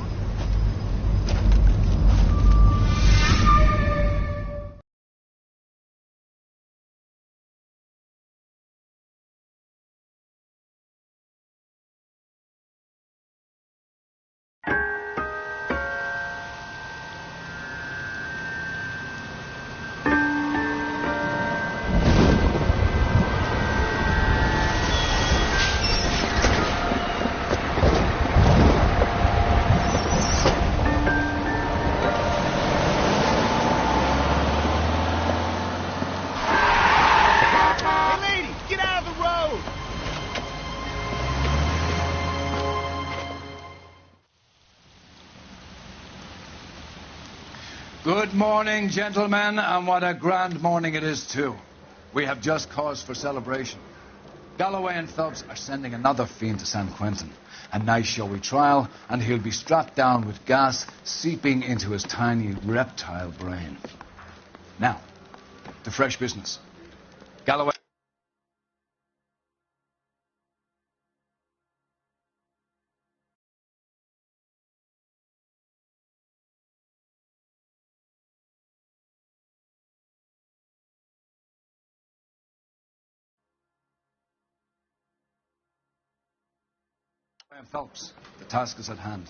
Good morning, gentlemen, and what a grand morning it is, too. We have just cause for celebration. Galloway and Phelps are sending another fiend to San Quentin. A nice showy trial, and he'll be strapped down with gas seeping into his tiny reptile brain. Now, to fresh business. Galloway... Phelps, the task is at hand.